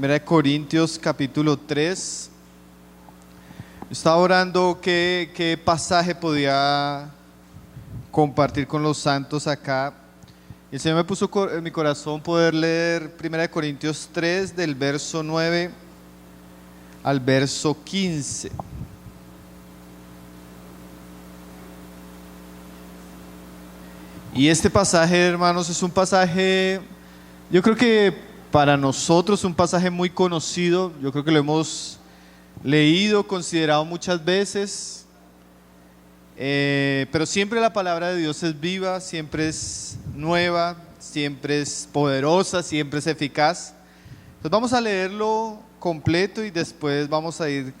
Primera de Corintios capítulo 3. Estaba orando qué pasaje podía compartir con los santos acá. El Señor me puso en mi corazón poder leer Primera de Corintios 3 del verso 9 al verso 15. Y este pasaje, hermanos, es un pasaje, yo creo que para nosotros un pasaje muy conocido. Yo creo que lo hemos leído, considerado muchas veces, pero siempre la palabra de Dios es viva, siempre es nueva, siempre es poderosa, siempre es eficaz. Entonces vamos a leerlo completo y después vamos a ir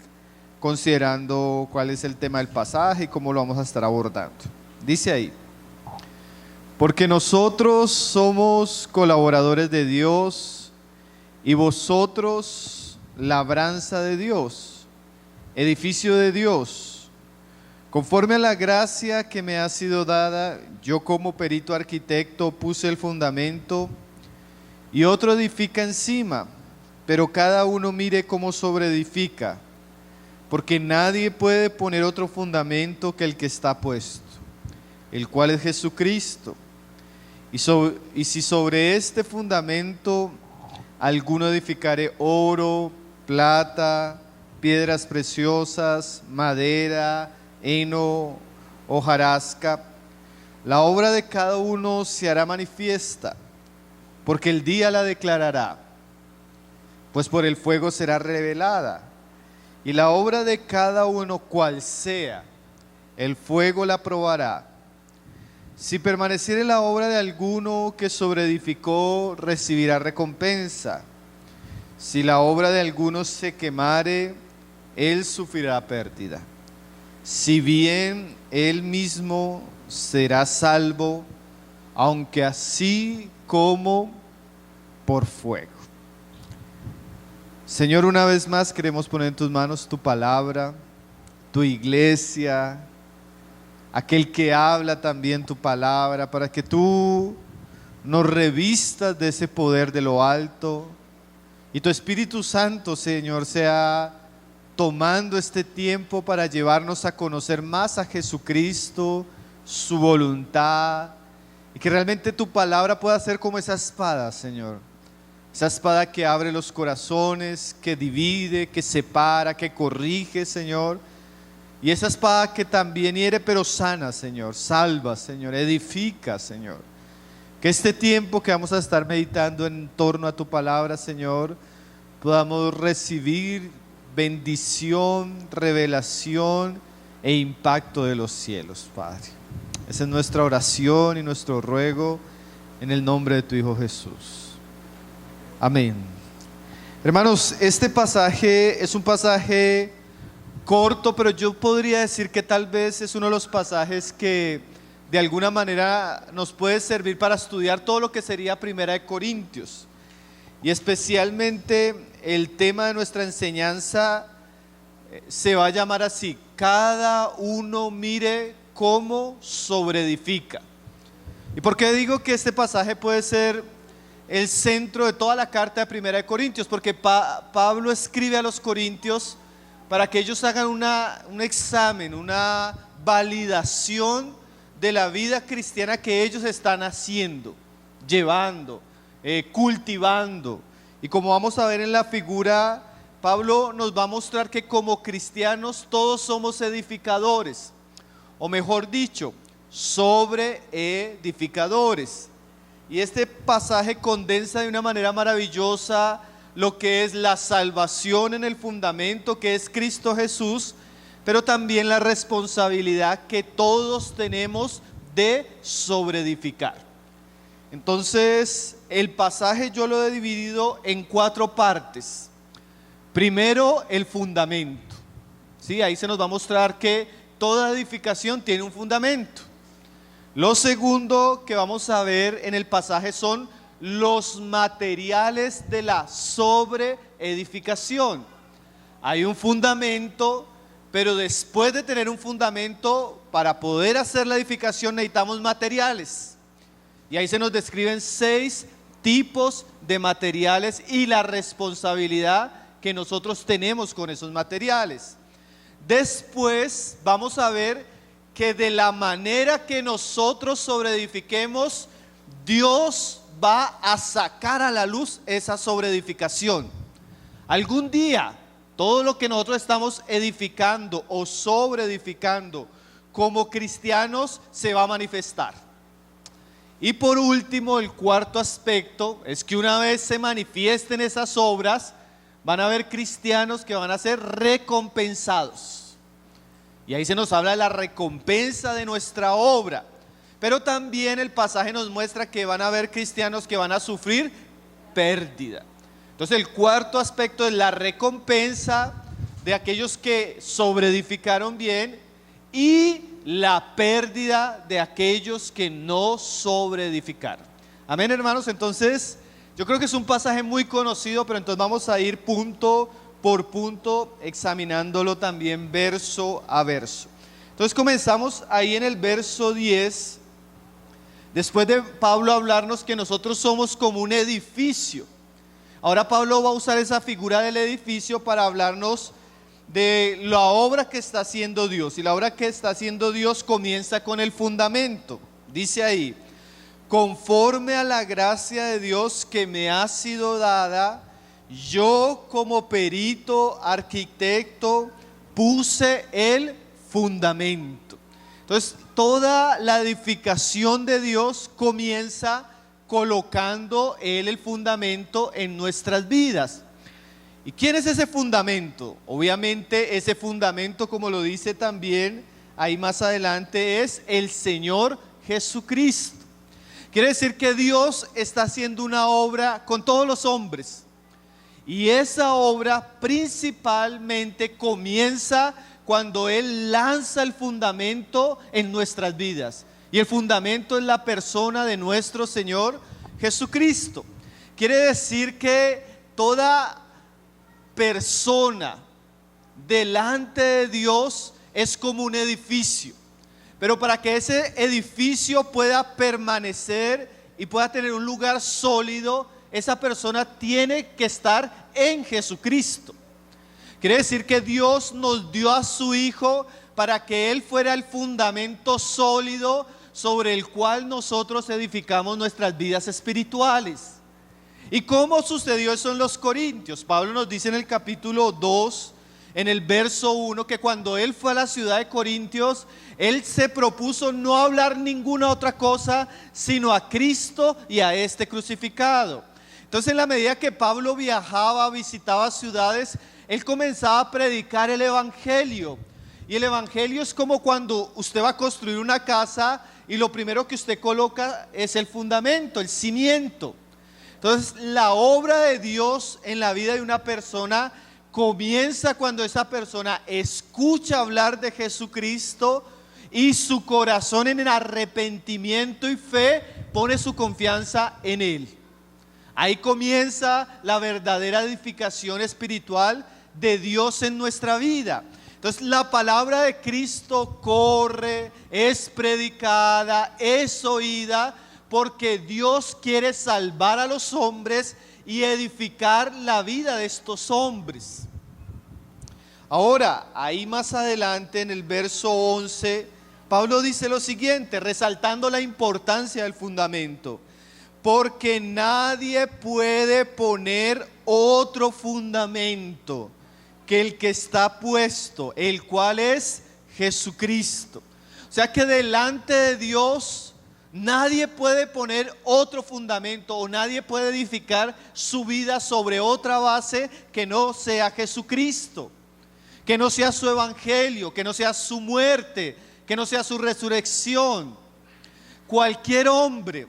considerando cuál es el tema del pasaje y cómo lo vamos a estar abordando. Dice ahí: porque nosotros somos colaboradores de Dios y vosotros labranza de Dios, edificio de Dios. Conforme a la gracia que me ha sido dada, yo como perito arquitecto puse el fundamento y otro edifica encima, pero cada uno mire cómo sobreedifica, porque nadie puede poner otro fundamento que el que está puesto, el cual es Jesucristo. Y si sobre este fundamento alguno edificare oro, plata, piedras preciosas, madera, heno, hojarasca, la obra de cada uno se hará manifiesta, porque el día la declarará, pues por el fuego será revelada. Y la obra de cada uno, cual sea, el fuego la probará. Si permaneciere la obra de alguno que sobreedificó, recibirá recompensa. Si la obra de alguno se quemare, él sufrirá pérdida. Si bien él mismo será salvo, aunque así como por fuego. Señor, una vez más queremos poner en tus manos tu palabra, tu iglesia, aquel que habla también tu palabra, para que tú nos revistas de ese poder de lo alto y tu Espíritu Santo, Señor, sea tomando este tiempo para llevarnos a conocer más a Jesucristo, su voluntad, y que realmente tu palabra pueda ser como esa espada, Señor, esa espada que abre los corazones, que divide, que separa, que corrige, Señor. Y esa espada que también hiere pero sana, Señor, salva, Señor, edifica, Señor. Que este tiempo que vamos a estar meditando en torno a tu palabra, Señor, podamos recibir bendición, revelación e impacto de los cielos, Padre. Esa es nuestra oración y nuestro ruego en el nombre de tu Hijo Jesús. Amén. Hermanos, este pasaje es un pasaje corto, pero yo podría decir que tal vez es uno de los pasajes que de alguna manera nos puede servir para estudiar todo lo que sería Primera de Corintios. Y especialmente el tema de nuestra enseñanza se va a llamar así: cada uno mire cómo sobreedifica. ¿Y por qué digo que este pasaje puede ser el centro de toda la carta de Primera de Corintios? Porque Pablo escribe a los corintios para que ellos hagan un examen, una validación de la vida cristiana que ellos están haciendo, llevando, cultivando. Y como vamos a ver en la figura, Pablo nos va a mostrar que como cristianos todos somos edificadores, o mejor dicho, sobreedificadores. Y este pasaje condensa de una manera maravillosa lo que es la salvación en el fundamento que es Cristo Jesús, pero también la responsabilidad que todos tenemos de sobreedificar. Entonces, el pasaje yo lo he dividido en 4 partes. Primero, el fundamento. ¿Sí? Ahí se nos va a mostrar que toda edificación tiene un fundamento. Lo segundo que vamos a ver en el pasaje son los materiales de la sobreedificación. Hay un fundamento, pero después de tener un fundamento, para poder hacer la edificación necesitamos materiales. Y ahí se nos describen 6 tipos de materiales y la responsabilidad que nosotros tenemos con esos materiales. Después vamos a ver que de la manera que nosotros sobreedifiquemos, Dios va a sacar a la luz esa sobreedificación. Algún día, todo lo que nosotros estamos edificando o sobreedificando como cristianos se va a manifestar. Y por último, el cuarto aspecto es que una vez se manifiesten esas obras, van a haber cristianos que van a ser recompensados. Y ahí se nos habla de la recompensa de nuestra obra. Pero también el pasaje nos muestra que van a haber cristianos que van a sufrir pérdida. Entonces el cuarto aspecto es la recompensa de aquellos que sobreedificaron bien y la pérdida de aquellos que no sobreedificaron. Amén, hermanos. Entonces yo creo que es un pasaje muy conocido, pero entonces vamos a ir punto por punto examinándolo también verso a verso. Entonces comenzamos ahí en el verso 10, después de Pablo hablarnos que nosotros somos como un edificio. Ahora Pablo va a usar esa figura del edificio para hablarnos de la obra que está haciendo Dios. Y la obra que está haciendo Dios comienza con el fundamento. Dice ahí: conforme a la gracia de Dios que me ha sido dada, yo como perito arquitecto puse el fundamento. Entonces toda la edificación de Dios comienza colocando Él el fundamento en nuestras vidas. ¿Y quién es ese fundamento? Obviamente ese fundamento, como lo dice también ahí más adelante, es el Señor Jesucristo. Quiere decir que Dios está haciendo una obra con todos los hombres. Y esa obra principalmente comienza cuando Él lanza el fundamento en nuestras vidas. Y el fundamento es la persona de nuestro Señor Jesucristo. Quiere decir que toda persona delante de Dios es como un edificio. Pero para que ese edificio pueda permanecer y pueda tener un lugar sólido, esa persona tiene que estar en Jesucristo. Quiere decir que Dios nos dio a su Hijo para que Él fuera el fundamento sólido sobre el cual nosotros edificamos nuestras vidas espirituales. ¿Y cómo sucedió eso en los Corintios? Pablo nos dice en el capítulo 2, en el verso 1, que cuando él fue a la ciudad de Corintios, él se propuso no hablar ninguna otra cosa sino a Cristo y a este crucificado. Entonces, en la medida que Pablo viajaba, visitaba ciudades, él comenzaba a predicar el evangelio. Y el evangelio es como cuando usted va a construir una casa y lo primero que usted coloca es el fundamento, el cimiento. Entonces la obra de Dios en la vida de una persona comienza cuando esa persona escucha hablar de Jesucristo y su corazón en arrepentimiento y fe pone su confianza en Él. Ahí comienza la verdadera edificación espiritual de Dios en nuestra vida. Entonces la palabra de Cristo corre, es predicada, es oída, porque Dios quiere salvar a los hombres y edificar la vida de estos hombres. Ahora, ahí más adelante en el verso 11, Pablo dice lo siguiente, resaltando la importancia del fundamento: porque nadie puede poner otro fundamento que el que está puesto, el cual es Jesucristo. O sea que delante de Dios nadie puede poner otro fundamento o nadie puede edificar su vida sobre otra base que no sea Jesucristo, que no sea su evangelio, que no sea su muerte, que no sea su resurrección. Cualquier hombre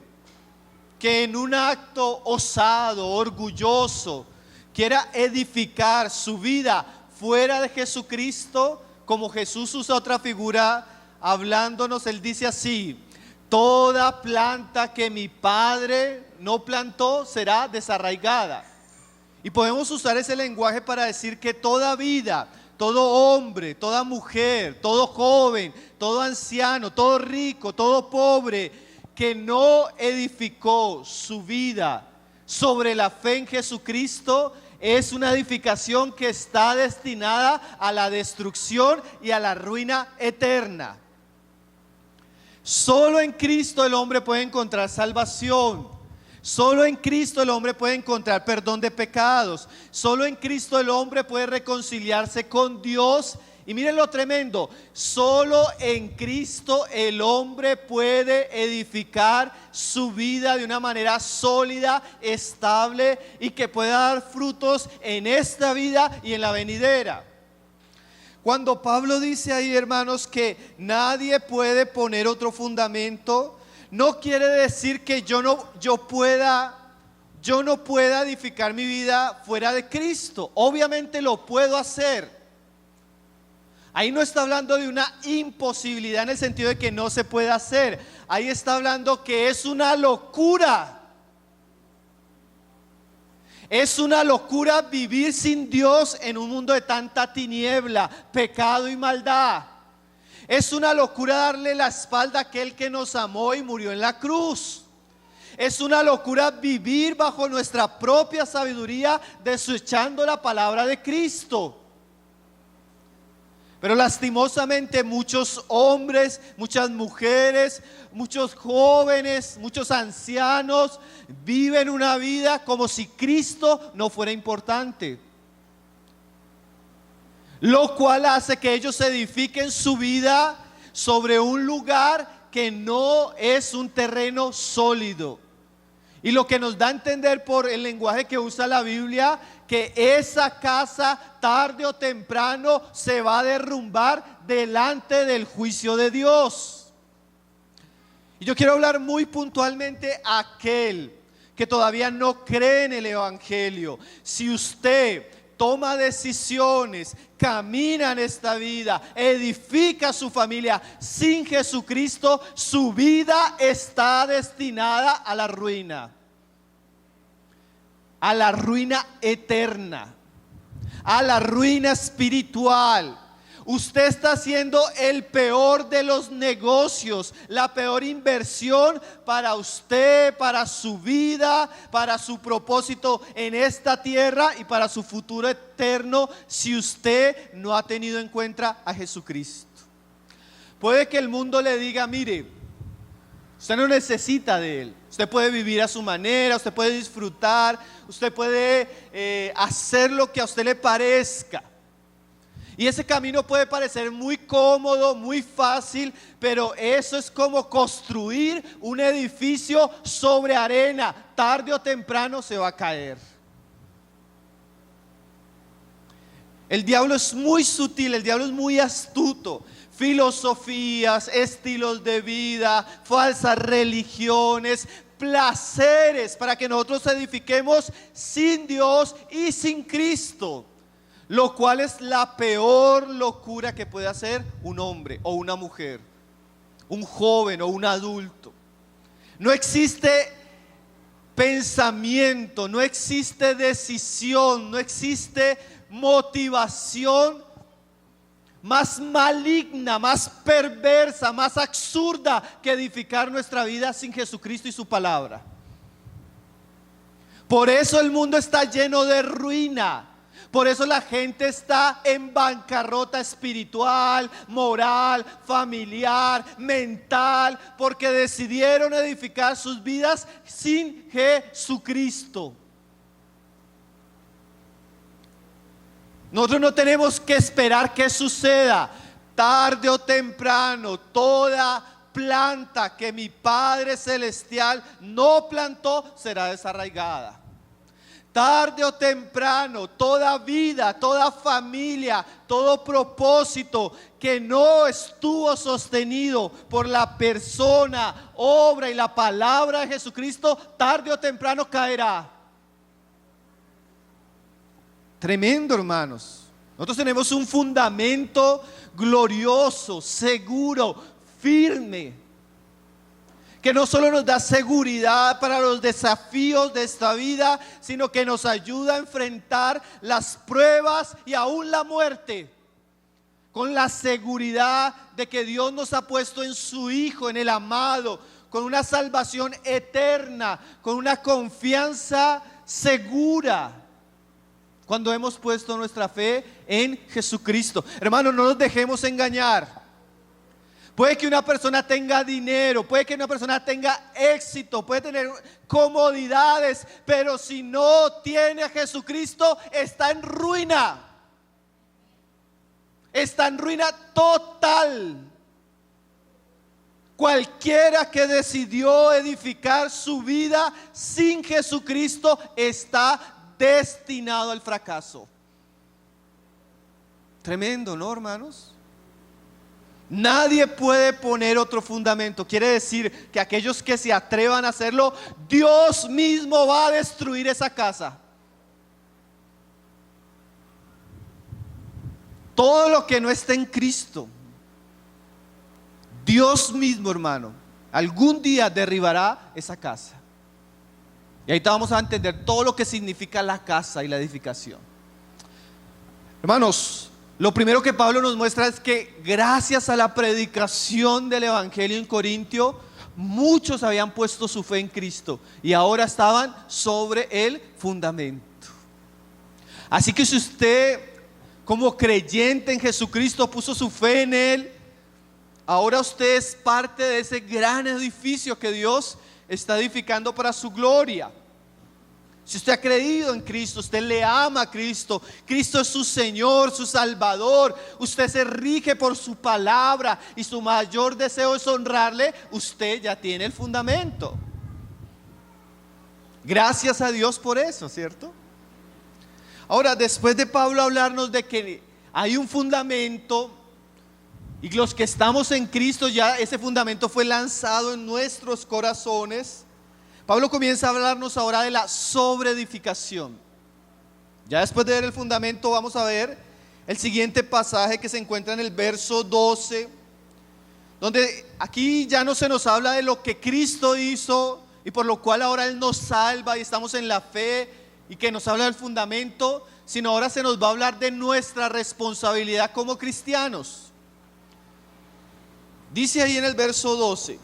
que en un acto osado, orgulloso, quiera edificar su vida fuera de Jesucristo, como Jesús usa otra figura hablándonos, Él dice así: toda planta que mi Padre no plantó será desarraigada. Y podemos usar ese lenguaje para decir que toda vida, todo hombre, toda mujer, todo joven, todo anciano, todo rico, todo pobre, que no edificó su vida sobre la fe en Jesucristo es una edificación que está destinada a la destrucción y a la ruina eterna. Solo en Cristo el hombre puede encontrar salvación. Solo en Cristo el hombre puede encontrar perdón de pecados. Solo en Cristo el hombre puede reconciliarse con Dios. Y miren lo tremendo, solo en Cristo el hombre puede edificar su vida de una manera sólida, estable y que pueda dar frutos en esta vida y en la venidera. Cuando Pablo dice ahí, hermanos, que nadie puede poner otro fundamento, no quiere decir que yo no pueda edificar mi vida fuera de Cristo. Obviamente lo puedo hacer. Ahí no está hablando de una imposibilidad en el sentido de que no se puede hacer. Ahí está hablando que es una locura. Es una locura vivir sin Dios en un mundo de tanta tiniebla, pecado y maldad. Es una locura darle la espalda a aquel que nos amó y murió en la cruz. Es una locura vivir bajo nuestra propia sabiduría, desechando la palabra de Cristo. Pero lastimosamente muchos hombres, muchas mujeres, muchos jóvenes, muchos ancianos viven una vida como si Cristo no fuera importante. Lo cual hace que ellos edifiquen su vida sobre un lugar que no es un terreno sólido. Y lo que nos da a entender por el lenguaje que usa la Biblia, que esa casa tarde o temprano se va a derrumbar delante del juicio de Dios. Y yo quiero hablar muy puntualmente a aquel que todavía no cree en el Evangelio. Si usted toma decisiones, camina en esta vida, edifica su familia sin Jesucristo, su vida está destinada a la ruina eterna, a la ruina espiritual. Usted está haciendo el peor de los negocios, la peor inversión para usted, para su vida, para su propósito en esta tierra y para su futuro eterno, si usted no ha tenido en cuenta a Jesucristo. Puede que el mundo le diga, mire, usted no necesita de Él. Usted puede vivir a su manera, usted puede disfrutar, usted puede hacer lo que a usted le parezca. Y ese camino puede parecer muy cómodo, muy fácil, pero eso es como construir un edificio sobre arena. Tarde o temprano se va a caer. El diablo es muy sutil, el diablo es muy astuto. Filosofías, estilos de vida, falsas religiones, placeres para que nosotros edifiquemos sin Dios y sin Cristo. Lo cual es la peor locura que puede hacer un hombre o una mujer, un joven o un adulto. No existe pensamiento, no existe decisión, no existe motivación más maligna, más perversa, más absurda que edificar nuestra vida sin Jesucristo y su palabra. Por eso el mundo está lleno de ruina. Por eso la gente está en bancarrota espiritual, moral, familiar, mental, porque decidieron edificar sus vidas sin Jesucristo. Nosotros no tenemos que esperar que suceda. Tarde o temprano, toda planta que mi Padre Celestial no plantó será desarraigada. Tarde o temprano, toda vida, toda familia, todo propósito que no estuvo sostenido por la persona, obra y la palabra de Jesucristo, tarde o temprano caerá. Tremendo, hermanos. Nosotros tenemos un fundamento glorioso, seguro, firme, que no solo nos da seguridad para los desafíos de esta vida, sino que nos ayuda a enfrentar las pruebas y aún la muerte. con la seguridad de que Dios nos ha puesto en su Hijo, en el amado, con una salvación eterna, con una confianza segura, cuando hemos puesto nuestra fe en Jesucristo. Hermanos, no nos dejemos engañar. Puede que una persona tenga dinero, puede que una persona tenga éxito, puede tener comodidades, pero si no tiene a Jesucristo, está en ruina. Está en ruina total. Cualquiera que decidió edificar su vida sin Jesucristo está destinado al fracaso. Tremendo, ¿no, hermanos? Nadie puede poner otro fundamento. Quiere decir que aquellos que se atrevan a hacerlo, Dios mismo va a destruir esa casa. Todo lo que no esté en Cristo, Dios mismo, hermano, algún día derribará esa casa. Y ahorita vamos a entender todo lo que significa la casa y la edificación. Hermanos, lo primero que Pablo nos muestra es que gracias a la predicación del Evangelio en Corintio, muchos habían puesto su fe en Cristo y ahora estaban sobre el fundamento. Así que si usted, como creyente en Jesucristo, puso su fe en Él, ahora usted es parte de ese gran edificio que Dios está edificando para su gloria. Si usted ha creído en Cristo, usted le ama a Cristo, Cristo es su Señor, su Salvador, usted se rige por su palabra y su mayor deseo es honrarle, usted ya tiene el fundamento. Gracias a Dios por eso, ¿cierto? Ahora, después de Pablo hablarnos de que hay un fundamento y los que estamos en Cristo, ya ese fundamento fue lanzado en nuestros corazones, Pablo comienza a hablarnos ahora de la sobreedificación. Ya después de ver el fundamento, vamos a ver el siguiente pasaje que se encuentra en el verso 12, donde aquí ya no se nos habla de lo que Cristo hizo y por lo cual ahora Él nos salva y estamos en la fe y que nos habla del fundamento, sino ahora se nos va a hablar de nuestra responsabilidad como cristianos. Dice ahí en el verso 12: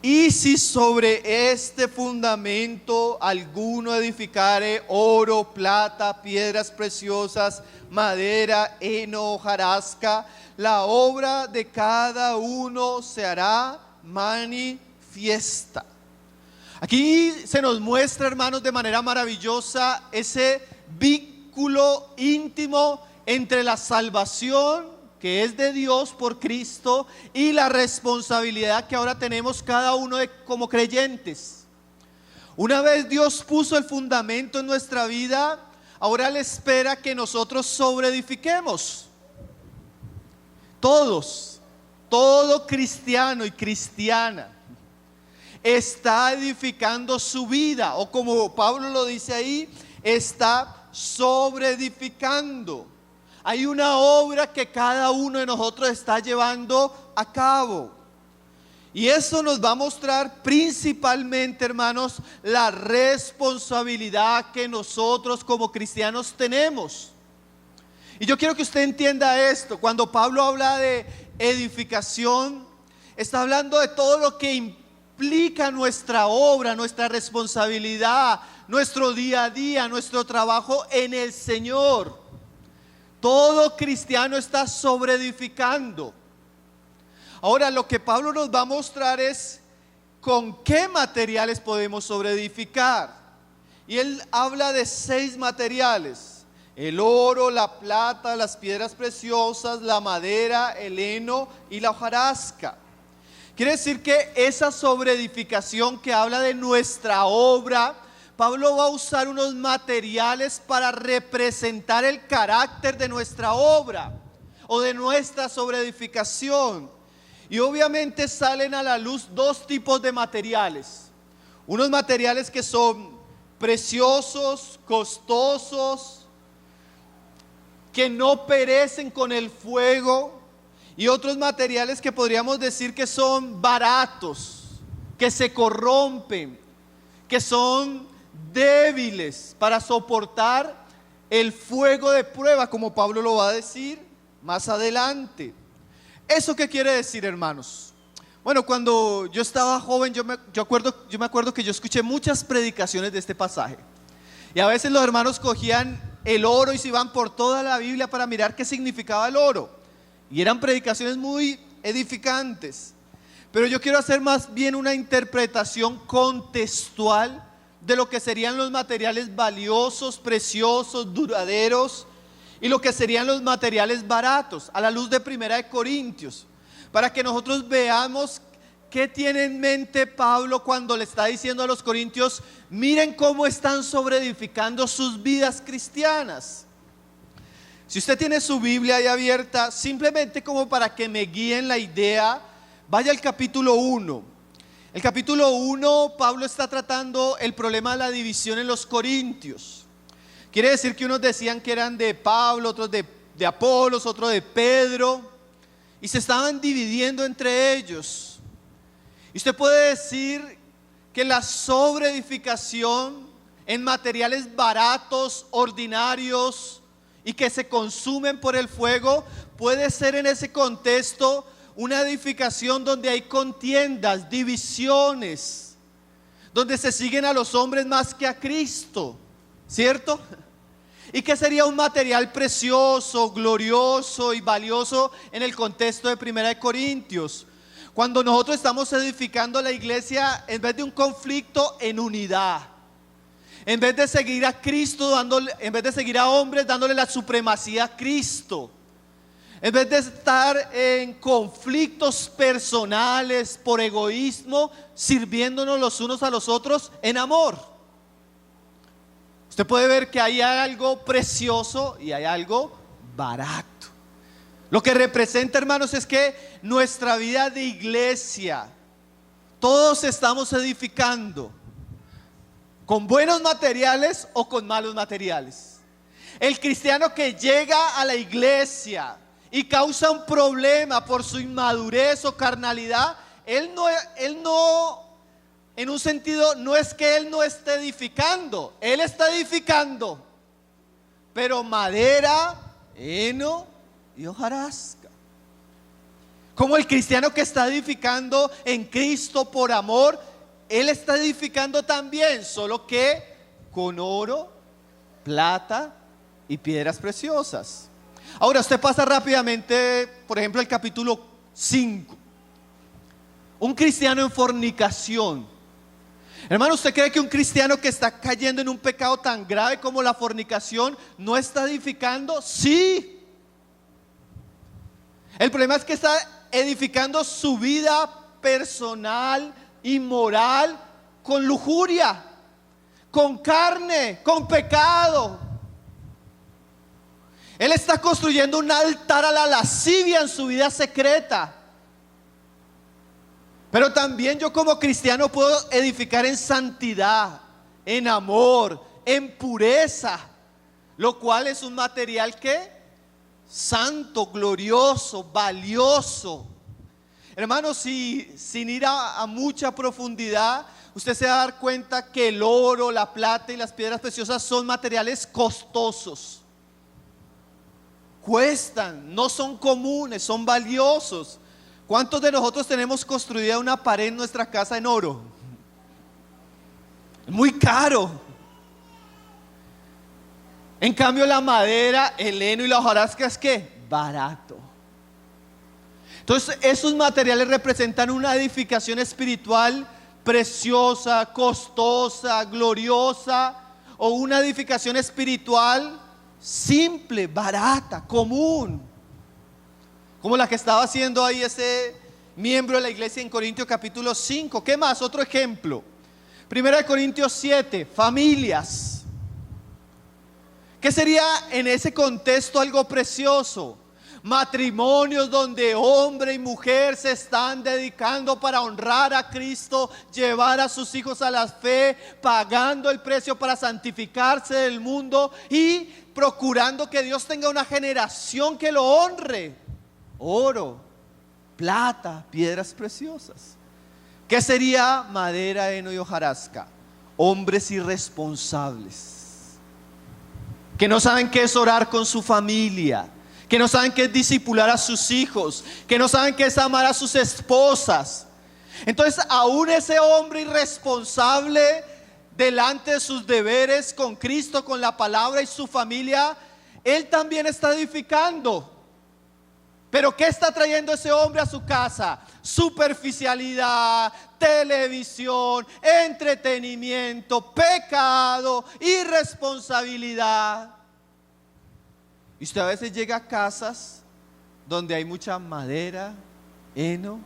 y si sobre este fundamento alguno edificare oro, plata, piedras preciosas, madera, heno, hojarasca, la obra de cada uno se hará manifiesta. Aquí se nos muestra, hermanos, de manera maravillosa ese vínculo íntimo entre la salvación que es de Dios por Cristo y la responsabilidad que ahora tenemos cada uno como creyentes. Una vez Dios puso el fundamento en nuestra vida, ahora Él espera que nosotros sobreedifiquemos. Todo cristiano y cristiana está edificando su vida, o como Pablo lo dice ahí, está sobreedificando. Hay una obra que cada uno de nosotros está llevando a cabo. Y eso nos va a mostrar principalmente, hermanos, la responsabilidad que nosotros como cristianos tenemos. Y yo quiero que usted entienda esto. Cuando Pablo habla de edificación, está hablando de todo lo que implica nuestra obra, nuestra responsabilidad, nuestro día a día, nuestro trabajo en el Señor. Todo cristiano está sobreedificando. Ahora, lo que Pablo nos va a mostrar es con qué materiales podemos sobreedificar. Y él habla de 6 materiales: el oro, la plata, las piedras preciosas, la madera, el heno y la hojarasca. Quiere decir que esa sobreedificación que habla de nuestra obra, Pablo va a usar unos materiales para representar el carácter de nuestra obra o de nuestra sobreedificación. Y obviamente salen a la luz 2 tipos de materiales. Unos materiales que son preciosos, costosos, que no perecen con el fuego, y otros materiales que podríamos decir que son baratos, que se corrompen, que son débiles para soportar el fuego de prueba, como Pablo lo va a decir. más adelante. ¿Eso qué quiere decir, hermanos? Bueno, cuando yo estaba joven, yo me acuerdo que yo escuché muchas predicaciones de este pasaje. Y a veces los hermanos cogían el oro y se iban por toda la Biblia para mirar qué significaba el oro. Y eran predicaciones muy edificantes. Pero yo quiero hacer más bien una interpretación contextual de lo que serían los materiales valiosos, preciosos, duraderos, y lo que serían los materiales baratos, a la luz de 1 Corintios, para que nosotros veamos qué tiene en mente Pablo cuando le está diciendo a los corintios: miren cómo están sobreedificando sus vidas cristianas. Si usted tiene su Biblia ahí abierta, simplemente como para que me guíen la idea, vaya al capítulo 1. El capítulo 1, Pablo está tratando el problema de la división en los corintios. Quiere decir que unos decían que eran de Pablo, otros de Apolos, otros de Pedro, y se estaban dividiendo entre ellos. Y usted puede decir que la sobreedificación en materiales baratos, ordinarios y que se consumen por el fuego puede ser en ese contexto una edificación donde hay contiendas, divisiones, donde se siguen a los hombres más que a Cristo, ¿cierto? ¿Y qué sería un material precioso, glorioso y valioso en el contexto de 1 Corintios? Cuando nosotros estamos edificando la iglesia, en vez de un conflicto, en unidad. En vez de seguir a Cristo, en vez de seguir a hombres, dándole la supremacía a Cristo. En vez de estar en conflictos personales por egoísmo, sirviéndonos los unos a los otros en amor. Usted puede ver que hay algo precioso y hay algo barato. Lo que representa, hermanos, es que nuestra vida de iglesia, todos estamos edificando con buenos materiales o con malos materiales. El cristiano que llega a la iglesia y causa un problema por su inmadurez o carnalidad, él no, en un sentido, no es que él no esté edificando, él está edificando, pero madera, heno y hojarasca. Como el cristiano que está edificando en Cristo por amor, él está edificando también, solo que con oro, plata y piedras preciosas. Ahora usted pasa rápidamente, por ejemplo, al capítulo 5. Un cristiano en fornicación. Hermano, ¿usted cree que un cristiano que está cayendo en un pecado tan grave como la fornicación no está edificando? Sí. El problema es que está edificando su vida personal y moral con lujuria, con carne, con pecado. Él está construyendo un altar a la lascivia en su vida secreta. Pero también yo como cristiano puedo edificar en santidad, en amor, en pureza, lo cual es un material que santo, glorioso, valioso. Hermanos, sin ir a mucha profundidad, usted se va a dar cuenta que el oro, la plata y las piedras preciosas son materiales costosos. Cuestan, no son comunes, son valiosos. ¿Cuántos de nosotros tenemos construida una pared en nuestra casa en oro? Es muy caro. En cambio la madera, el heno y la hojarasca es ¿qué? Barato. Entonces esos materiales representan una edificación espiritual preciosa, costosa, gloriosa, o una edificación espiritual simple, barata, común, como la que estaba haciendo ahí ese miembro de la iglesia en Corintios capítulo 5. ¿Qué más? Otro ejemplo, 1 Corintios 7, familias. ¿Qué sería en ese contexto algo precioso? Matrimonios donde hombre y mujer se están dedicando para honrar a Cristo, llevar a sus hijos a la fe, pagando el precio para santificarse del mundo y procurando que Dios tenga una generación que lo honre. Oro, plata, piedras preciosas. ¿Qué sería madera, heno y hojarasca? Hombres irresponsables que no saben qué es orar con su familia, que no saben qué es discipular a sus hijos, que no saben qué es amar a sus esposas. Entonces, aún ese hombre irresponsable delante de sus deberes con Cristo, con la palabra y su familia, él también está edificando. Pero ¿qué está trayendo ese hombre a su casa? Superficialidad, televisión, entretenimiento, pecado, irresponsabilidad. Y usted a veces llega a casas donde hay mucha madera, heno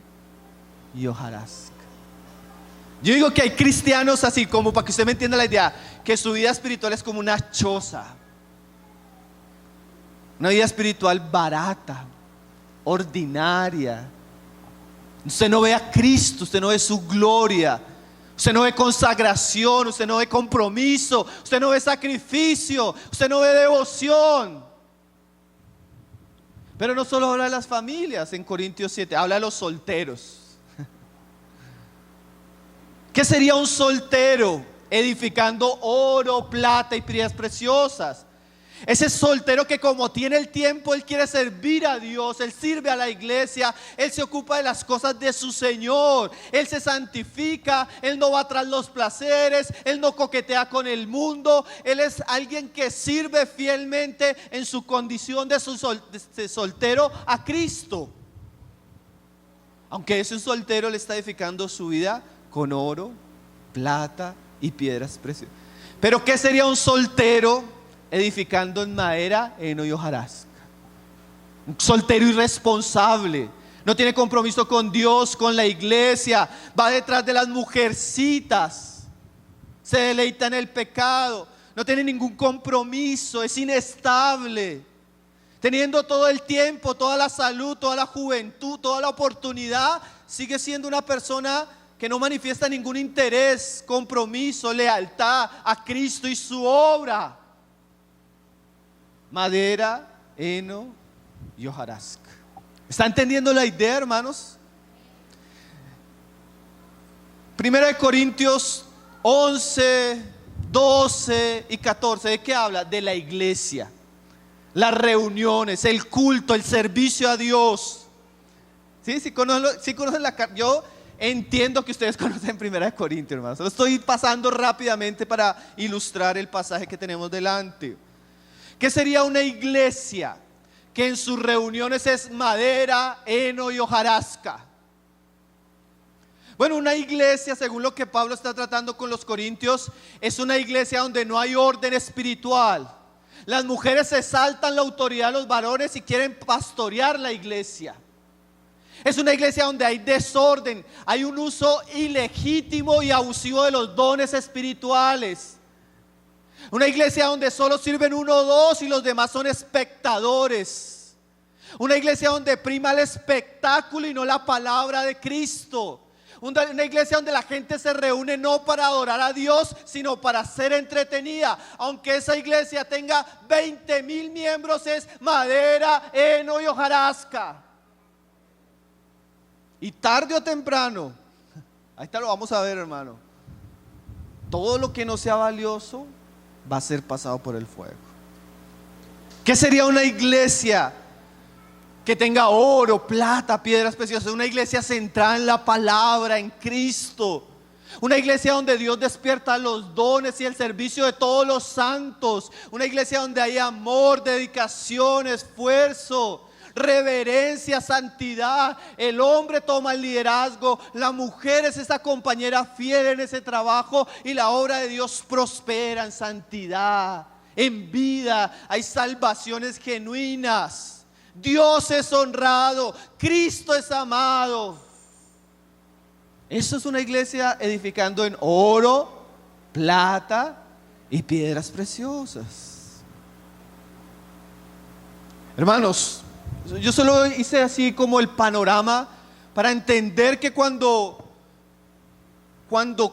y hojarasca. Yo digo que hay cristianos así, como para que usted me entienda la idea, que su vida espiritual es como una choza, una vida espiritual barata, ordinaria. Usted no ve a Cristo, usted no ve su gloria, usted no ve consagración, usted no ve compromiso, usted no ve sacrificio, usted no ve devoción. Pero no solo habla de las familias en Corintios 7, habla de los solteros. ¿Qué sería un soltero? Edificando oro, plata y piedras preciosas. Ese soltero que como tiene el tiempo, él quiere servir a Dios, él sirve a la iglesia, él se ocupa de las cosas de su Señor, él se santifica, él no va tras los placeres, él no coquetea con el mundo, él es alguien que sirve fielmente en su condición de soltero a Cristo. Aunque ese soltero le está edificando su vida con oro, plata y piedras preciosas. Pero ¿qué sería un soltero edificando en madera, heno y hojarasca? Un soltero irresponsable, no tiene compromiso con Dios, con la iglesia, va detrás de las mujercitas, se deleita en el pecado, no tiene ningún compromiso, es inestable, teniendo todo el tiempo, toda la salud, toda la juventud, toda la oportunidad, sigue siendo una persona que no manifiesta ningún interés, compromiso, lealtad a Cristo y su obra. Madera, heno y hojarasca. ¿Está entendiendo la idea, hermanos? 1 Corintios 11, 12 y 14, ¿de qué habla? De la iglesia, las reuniones, el culto, el servicio a Dios. ¿Sí conocen la carta? Yo entiendo que ustedes conocen 1 Corintios, hermanos. Lo estoy pasando rápidamente para ilustrar el pasaje que tenemos delante. ¿Qué sería una iglesia que en sus reuniones es madera, heno y hojarasca? Bueno, una iglesia, según lo que Pablo está tratando con los corintios, es una iglesia donde no hay orden espiritual. Las mujeres se saltan la autoridad de los varones y quieren pastorear la iglesia. Es una iglesia donde hay desorden, hay un uso ilegítimo y abusivo de los dones espirituales. Una iglesia donde solo sirven uno o dos y los demás son espectadores. Una iglesia donde prima el espectáculo y no la palabra de Cristo. Una iglesia donde la gente se reúne no para adorar a Dios, sino para ser entretenida. Aunque esa iglesia tenga 20,000 miembros, es madera, heno y hojarasca. Y tarde o temprano, ahí está, lo vamos a ver, hermano, todo lo que no sea valioso va a ser pasado por el fuego. ¿Qué sería una iglesia que tenga oro, plata, piedras preciosas? Una iglesia centrada en la palabra, en Cristo. Una iglesia donde Dios despierta los dones y el servicio de todos los santos. Una iglesia donde hay amor, dedicación, esfuerzo, reverencia, santidad. El hombre toma el liderazgo, la mujer es esa compañera fiel en ese trabajo y la obra de Dios prospera en santidad, en vida. Hay salvaciones genuinas, Dios es honrado, Cristo es amado. Eso es una iglesia edificando en oro, plata y piedras preciosas. Hermanos, yo solo hice así como el panorama para entender que cuando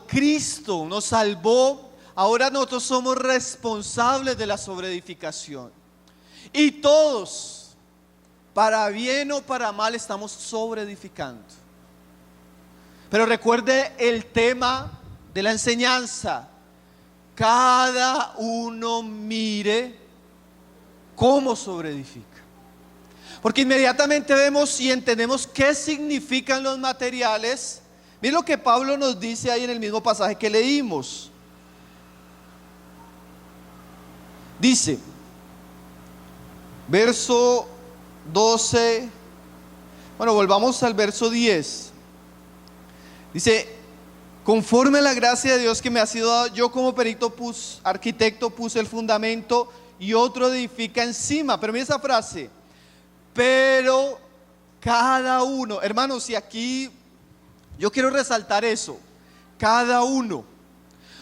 Cristo nos salvó, ahora nosotros somos responsables de la sobreedificación. Y todos, para bien o para mal, estamos sobreedificando. Pero recuerde el tema de la enseñanza: cada uno mire cómo sobreedifica. Porque inmediatamente vemos y entendemos qué significan los materiales. Miren lo que Pablo nos dice ahí en el mismo pasaje que leímos. Dice, verso 12, bueno, volvamos al verso 10. Dice, conforme a la gracia de Dios que me ha sido dada, yo como perito arquitecto puse el fundamento y otro edifica encima. Pero mira esa frase, pero cada uno, hermanos, y aquí yo quiero resaltar eso, cada uno.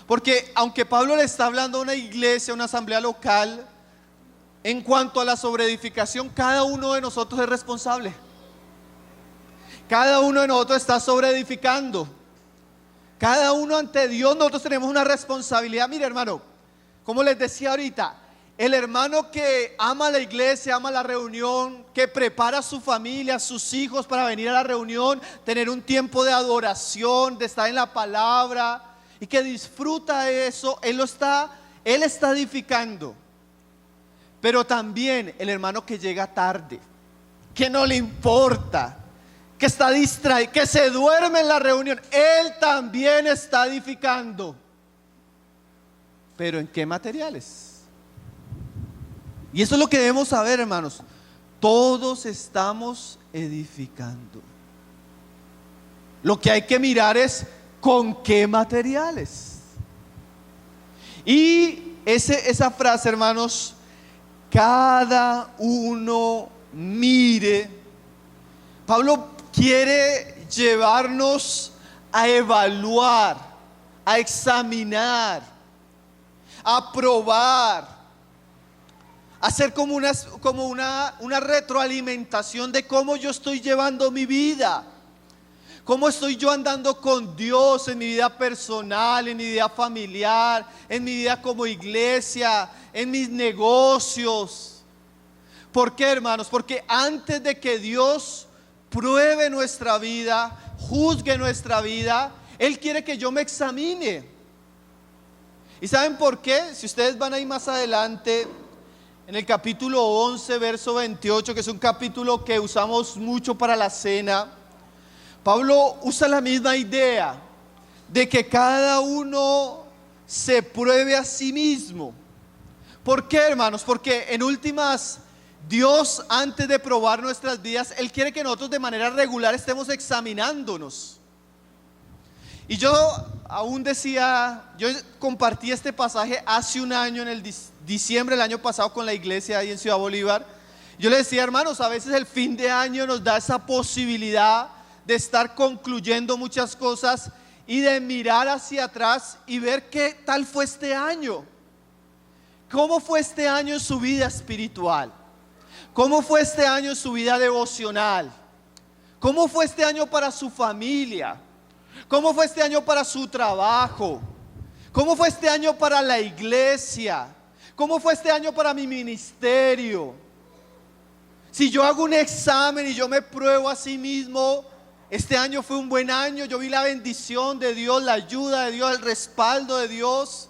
Porque aunque Pablo le está hablando a una iglesia, a una asamblea local, en cuanto a la sobreedificación, cada uno de nosotros es responsable. Cada uno de nosotros está sobreedificando. Cada uno ante Dios, nosotros tenemos una responsabilidad. Mire, hermano, como les decía ahorita, el hermano que ama la iglesia, ama la reunión, que prepara a su familia, a sus hijos para venir a la reunión, tener un tiempo de adoración, de estar en la palabra, y que disfruta eso, él está edificando. Pero también el hermano que llega tarde, que no le importa, que está distraído, que se duerme en la reunión, él también está edificando. ¿Pero en qué materiales? Y eso es lo que debemos saber, hermanos. Todos estamos edificando. Lo que hay que mirar es ¿con qué materiales? Y esa frase, hermanos, cada uno mire. Pablo quiere llevarnos a evaluar, a examinar, a probar, a hacer como una retroalimentación de cómo yo estoy llevando mi vida. ¿Cómo estoy yo andando con Dios en mi vida personal, en mi vida familiar, en mi vida como iglesia, en mis negocios? ¿Por qué, hermanos? Porque antes de que Dios pruebe nuestra vida, juzgue nuestra vida, Él quiere que yo me examine. ¿Y saben por qué? Si ustedes van ahí más adelante, en el capítulo 11, verso 28, que es un capítulo que usamos mucho para la cena, Pablo usa la misma idea de que cada uno se pruebe a sí mismo. ¿Por qué, hermanos? Porque en últimas, Dios, antes de probar nuestras vidas, Él quiere que nosotros de manera regular estemos examinándonos. Y yo aún decía, yo compartí este pasaje hace un año, en el diciembre del año pasado, con la iglesia ahí en Ciudad Bolívar. Yo le decía, hermanos, a veces el fin de año nos da esa posibilidad de estar concluyendo muchas cosas y de mirar hacia atrás y ver qué tal fue este año. ¿Cómo fue este año en su vida espiritual? ¿Cómo fue este año en su vida devocional? ¿Cómo fue este año para su familia? ¿Cómo fue este año para su trabajo? ¿Cómo fue este año para la iglesia? ¿Cómo fue este año para mi ministerio? Si yo hago un examen y yo me pruebo a sí mismo, este año fue un buen año, yo vi la bendición de Dios, la ayuda de Dios, el respaldo de Dios.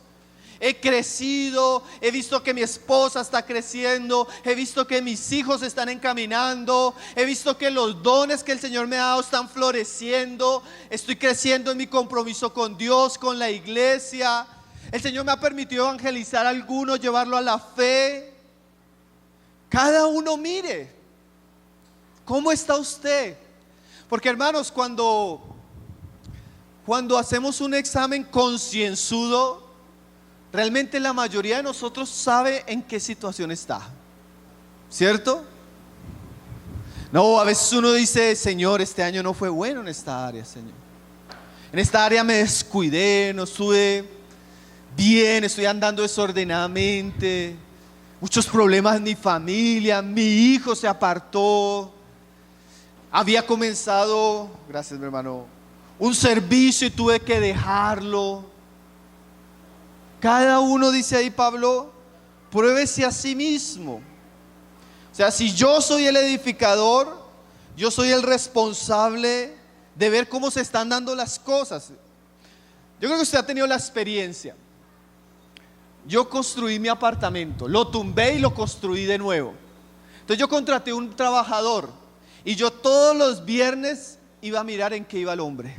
He crecido, he visto que mi esposa está creciendo, he visto que mis hijos están encaminando, he visto que los dones que el Señor me ha dado están floreciendo, estoy creciendo en mi compromiso con Dios, con la iglesia. El Señor me ha permitido evangelizar a algunos, llevarlo a la fe. Cada uno mire, ¿cómo está usted? Porque, hermanos, cuando hacemos un examen concienzudo, realmente la mayoría de nosotros sabe en qué situación está, ¿cierto? No, a veces uno dice, Señor, este año no fue bueno en esta área, Señor. En esta área me descuidé, no estuve bien, estoy andando desordenadamente, muchos problemas en mi familia, mi hijo se apartó, había comenzado, gracias mi hermano, un servicio y tuve que dejarlo. Cada uno, dice ahí Pablo, pruébese a sí mismo. O sea, si yo soy el edificador, yo soy el responsable de ver cómo se están dando las cosas. Yo creo que usted ha tenido la experiencia. Yo construí mi apartamento, lo tumbé y lo construí de nuevo. Entonces yo contraté un trabajador y yo todos los viernes iba a mirar en qué iba el hombre.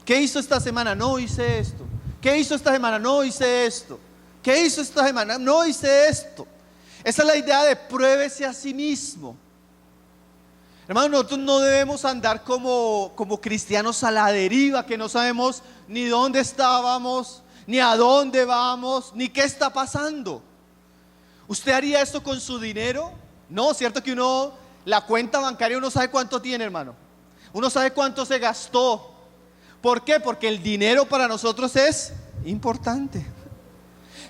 ¿Qué hizo esta semana? No hice esto. ¿Qué hizo esta semana? No hice esto. ¿Qué hizo esta semana? No hice esto. Esa es la idea de pruébese a sí mismo. Hermanos, nosotros no debemos andar como cristianos a la deriva, que no sabemos ni dónde estábamos, ni a dónde vamos, ni qué está pasando. ¿Usted haría esto con su dinero? No, cierto que uno, la cuenta bancaria, uno sabe cuánto tiene, hermano. Uno sabe cuánto se gastó. ¿Por qué? Porque el dinero para nosotros es importante.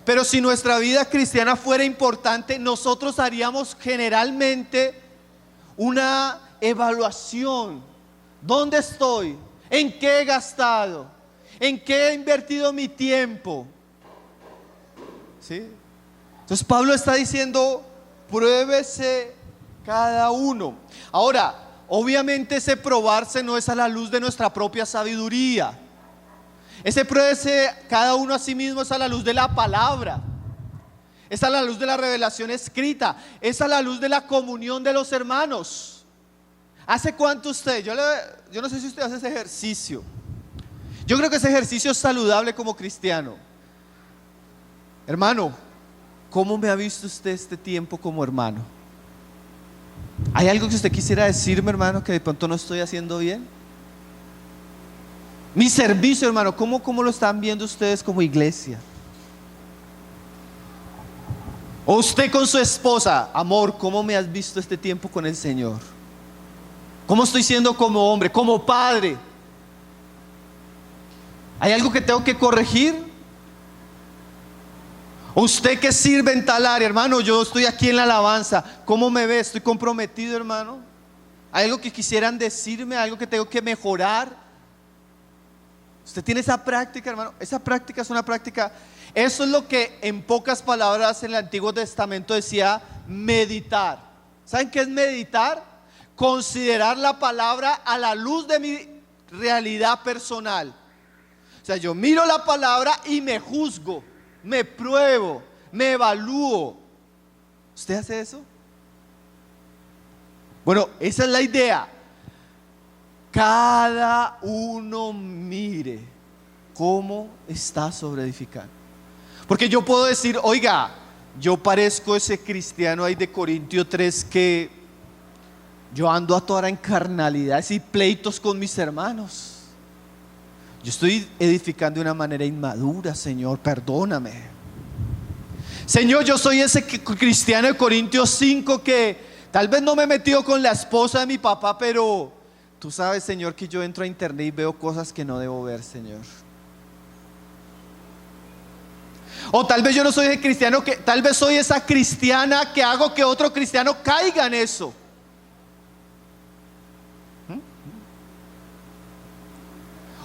Pero si nuestra vida cristiana fuera importante, nosotros haríamos generalmente una evaluación. ¿Dónde estoy? ¿En qué he gastado? ¿En qué he invertido mi tiempo? ¿Sí? Entonces Pablo está diciendo, pruébese cada uno. Ahora, obviamente ese probarse no es a la luz de nuestra propia sabiduría. Ese pruébese cada uno a sí mismo es a la luz de la palabra. Es a la luz de la revelación escrita. Es a la luz de la comunión de los hermanos. ¿Hace cuánto usted? Yo no sé si usted hace ese ejercicio. Yo creo que ese ejercicio es saludable como cristiano. Hermano, ¿cómo me ha visto usted este tiempo como hermano? ¿Hay algo que usted quisiera decirme, hermano, que de pronto no estoy haciendo bien? Mi servicio, hermano, ¿cómo lo están viendo ustedes como iglesia? O usted con su esposa, amor, ¿cómo me has visto este tiempo con el Señor? ¿Cómo estoy siendo como hombre, como padre? ¿Hay algo que tengo que corregir? Usted que sirve en tal área, hermano, yo estoy aquí en la alabanza, ¿cómo me ve? ¿Estoy comprometido, hermano? ¿Hay algo que quisieran decirme? ¿Algo que tengo que mejorar? Usted tiene esa práctica, hermano. Esa práctica es una práctica. Eso es lo que en pocas palabras en el Antiguo Testamento decía meditar. ¿Saben qué es meditar? Considerar la palabra a la luz de mi realidad personal. O sea, yo miro la palabra y me juzgo, me pruebo, me evalúo. ¿Usted hace eso? Bueno, esa es la idea. Cada uno mire cómo está sobre edificando. Porque yo puedo decir, oiga, yo parezco ese cristiano ahí de Corintios 3 que yo ando a toda hora en carnalidades y pleitos con mis hermanos. Yo estoy edificando de una manera inmadura, Señor, perdóname. Señor, yo soy ese cristiano de Corintios 5 que tal vez no me he metido con la esposa de mi papá, pero tú sabes, Señor, que yo entro a internet y veo cosas que no debo ver, Señor. O tal vez yo no soy ese cristiano que, tal vez soy esa cristiana que hago que otro cristiano caiga en eso.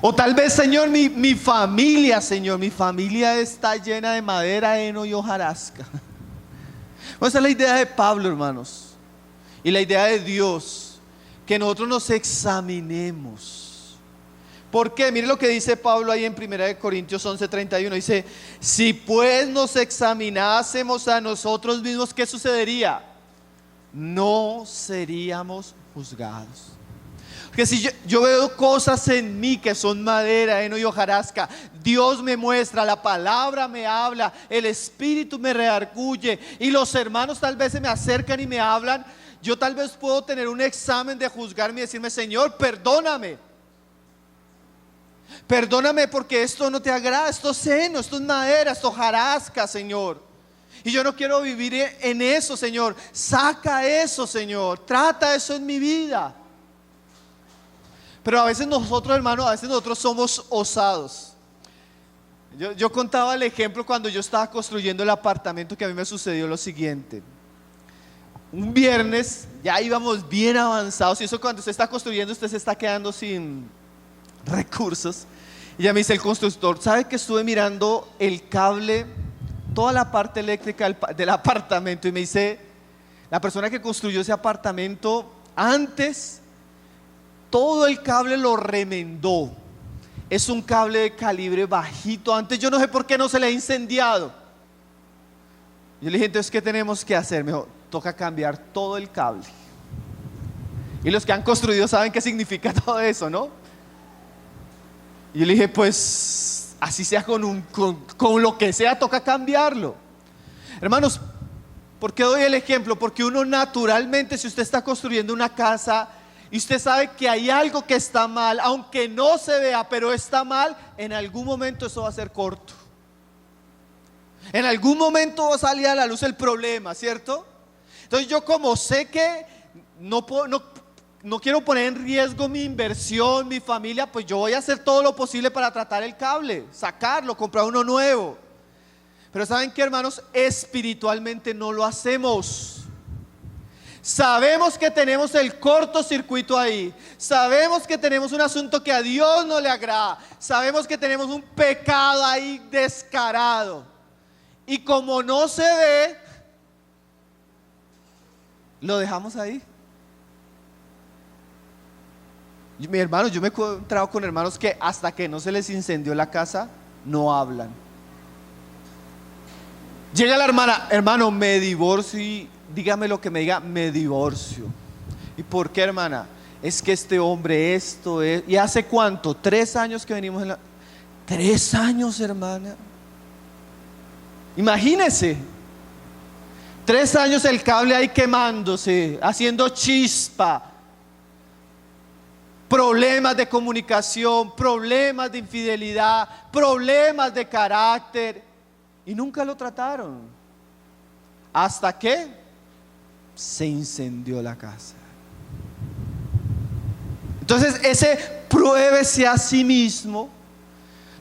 O tal vez, Señor, mi familia, Señor, mi familia está llena de madera, heno y hojarasca. Bueno, esa es la idea de Pablo, hermanos. Y la idea de Dios, que nosotros nos examinemos. ¿Por qué? Mire lo que dice Pablo ahí en 1 Corintios 11:31. Dice, si pues nos examinásemos a nosotros mismos, ¿qué sucedería? No seríamos juzgados. Porque si yo veo cosas en mí que son madera, heno y hojarasca, Dios me muestra, la palabra me habla, el Espíritu me redarguye y los hermanos tal vez se me acercan y me hablan, yo tal vez puedo tener un examen de juzgarme y decirme, Señor, perdóname. Perdóname porque esto no te agrada, esto es heno, esto es madera, esto es hojarasca, Señor. Y yo no quiero vivir en eso, Señor. Saca eso, Señor. Trata eso en mi vida. Pero a veces nosotros, hermanos, a veces nosotros somos osados. Yo contaba el ejemplo cuando yo estaba construyendo el apartamento, que a mí me sucedió lo siguiente. Un viernes ya íbamos bien avanzados, y eso cuando usted está construyendo usted se está quedando sin recursos. Y ya me dice el constructor, ¿sabe que estuve mirando el cable, toda la parte eléctrica del apartamento? Y me dice, la persona que construyó ese apartamento antes todo el cable lo remendó. Es un cable de calibre bajito. Antes yo no sé por qué no se le ha incendiado. Yo le dije, entonces, ¿qué tenemos que hacer? Me dijo, toca cambiar todo el cable. Y los que han construido saben qué significa todo eso, ¿no? Y yo le dije, pues así sea con lo que sea, toca cambiarlo. Hermanos, ¿por qué doy el ejemplo? Porque uno naturalmente, si usted está construyendo una casa y usted sabe que hay algo que está mal, aunque no se vea, pero está mal, en algún momento eso va a ser corto. En algún momento va a salir a la luz el problema, ¿cierto? Entonces yo, como sé que no quiero poner en riesgo mi inversión, mi familia, pues yo voy a hacer todo lo posible para tratar el cable, sacarlo, comprar uno nuevo. Pero ¿saben qué, hermanos? Espiritualmente no lo hacemos. Sabemos que tenemos el cortocircuito ahí. Sabemos que tenemos un asunto que a Dios no le agrada. Sabemos que tenemos un pecado ahí descarado. Y como no se ve, lo dejamos ahí. Mi hermano, yo me he encontrado con hermanos que hasta que no se les incendió la casa, no hablan. Llega la hermana, hermano, me divorcio, y dígame lo que me diga, me divorcio. ¿Y por qué, hermana? Es que este hombre esto es. ¿Y hace cuánto? 3 años que venimos en la... 3 años, hermana. Imagínese. 3 años el cable ahí quemándose, haciendo chispa. Problemas de comunicación, problemas de infidelidad, problemas de carácter. Y nunca lo trataron. Hasta que se incendió la casa. Entonces ese pruébese a sí mismo.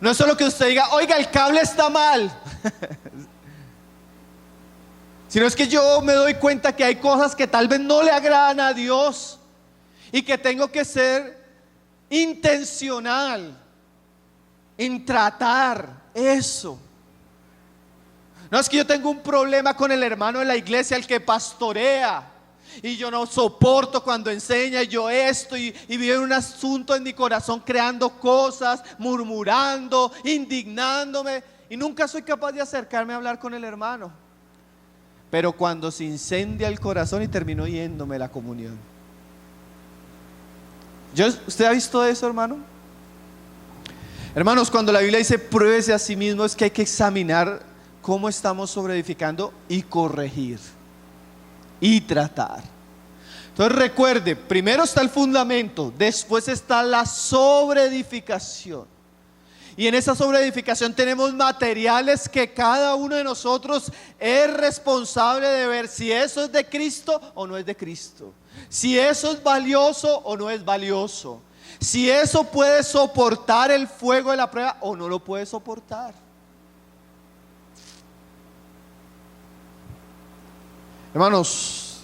No es solo que usted diga, oiga, el cable está mal. Sino es que yo me doy cuenta que hay cosas que tal vez no le agradan a Dios. Y que tengo que ser intencional en tratar eso. No es que yo tengo un problema con el hermano de la iglesia, el que pastorea, y yo no soporto cuando enseña, y yo esto, y vive un asunto en mi corazón creando cosas, murmurando, indignándome, y nunca soy capaz de acercarme a hablar con el hermano. Pero cuando se incendia el corazón y termino yéndome a la comunión. ¿Usted ha visto eso, hermano? Hermanos, cuando la Biblia dice pruébese a sí mismo, es que hay que examinar cómo estamos sobreedificando y corregir y tratar. Entonces recuerde, primero está el fundamento, después está la sobreedificación. Y en esa sobreedificación tenemos materiales que cada uno de nosotros es responsable de ver si eso es de Cristo o no es de Cristo, si eso es valioso o no es valioso, si eso puede soportar el fuego de la prueba o no lo puede soportar. Hermanos,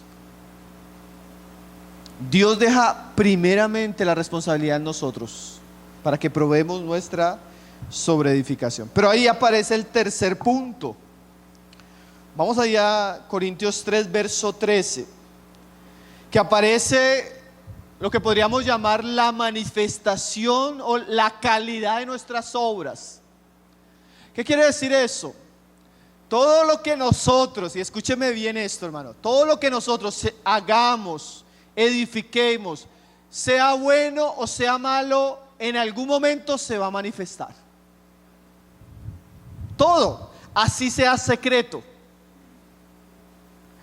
Dios deja primeramente la responsabilidad en nosotros para que probemos nuestra sobreedificación. Pero ahí aparece el tercer punto. Vamos allá a Corintios 3, verso 13, que aparece lo que podríamos llamar la manifestación o la calidad de nuestras obras. ¿Qué quiere decir eso? Todo lo que nosotros, y escúcheme bien esto, hermano, todo lo que nosotros hagamos, edifiquemos, sea bueno o sea malo, en algún momento se va a manifestar. Todo, así sea secreto.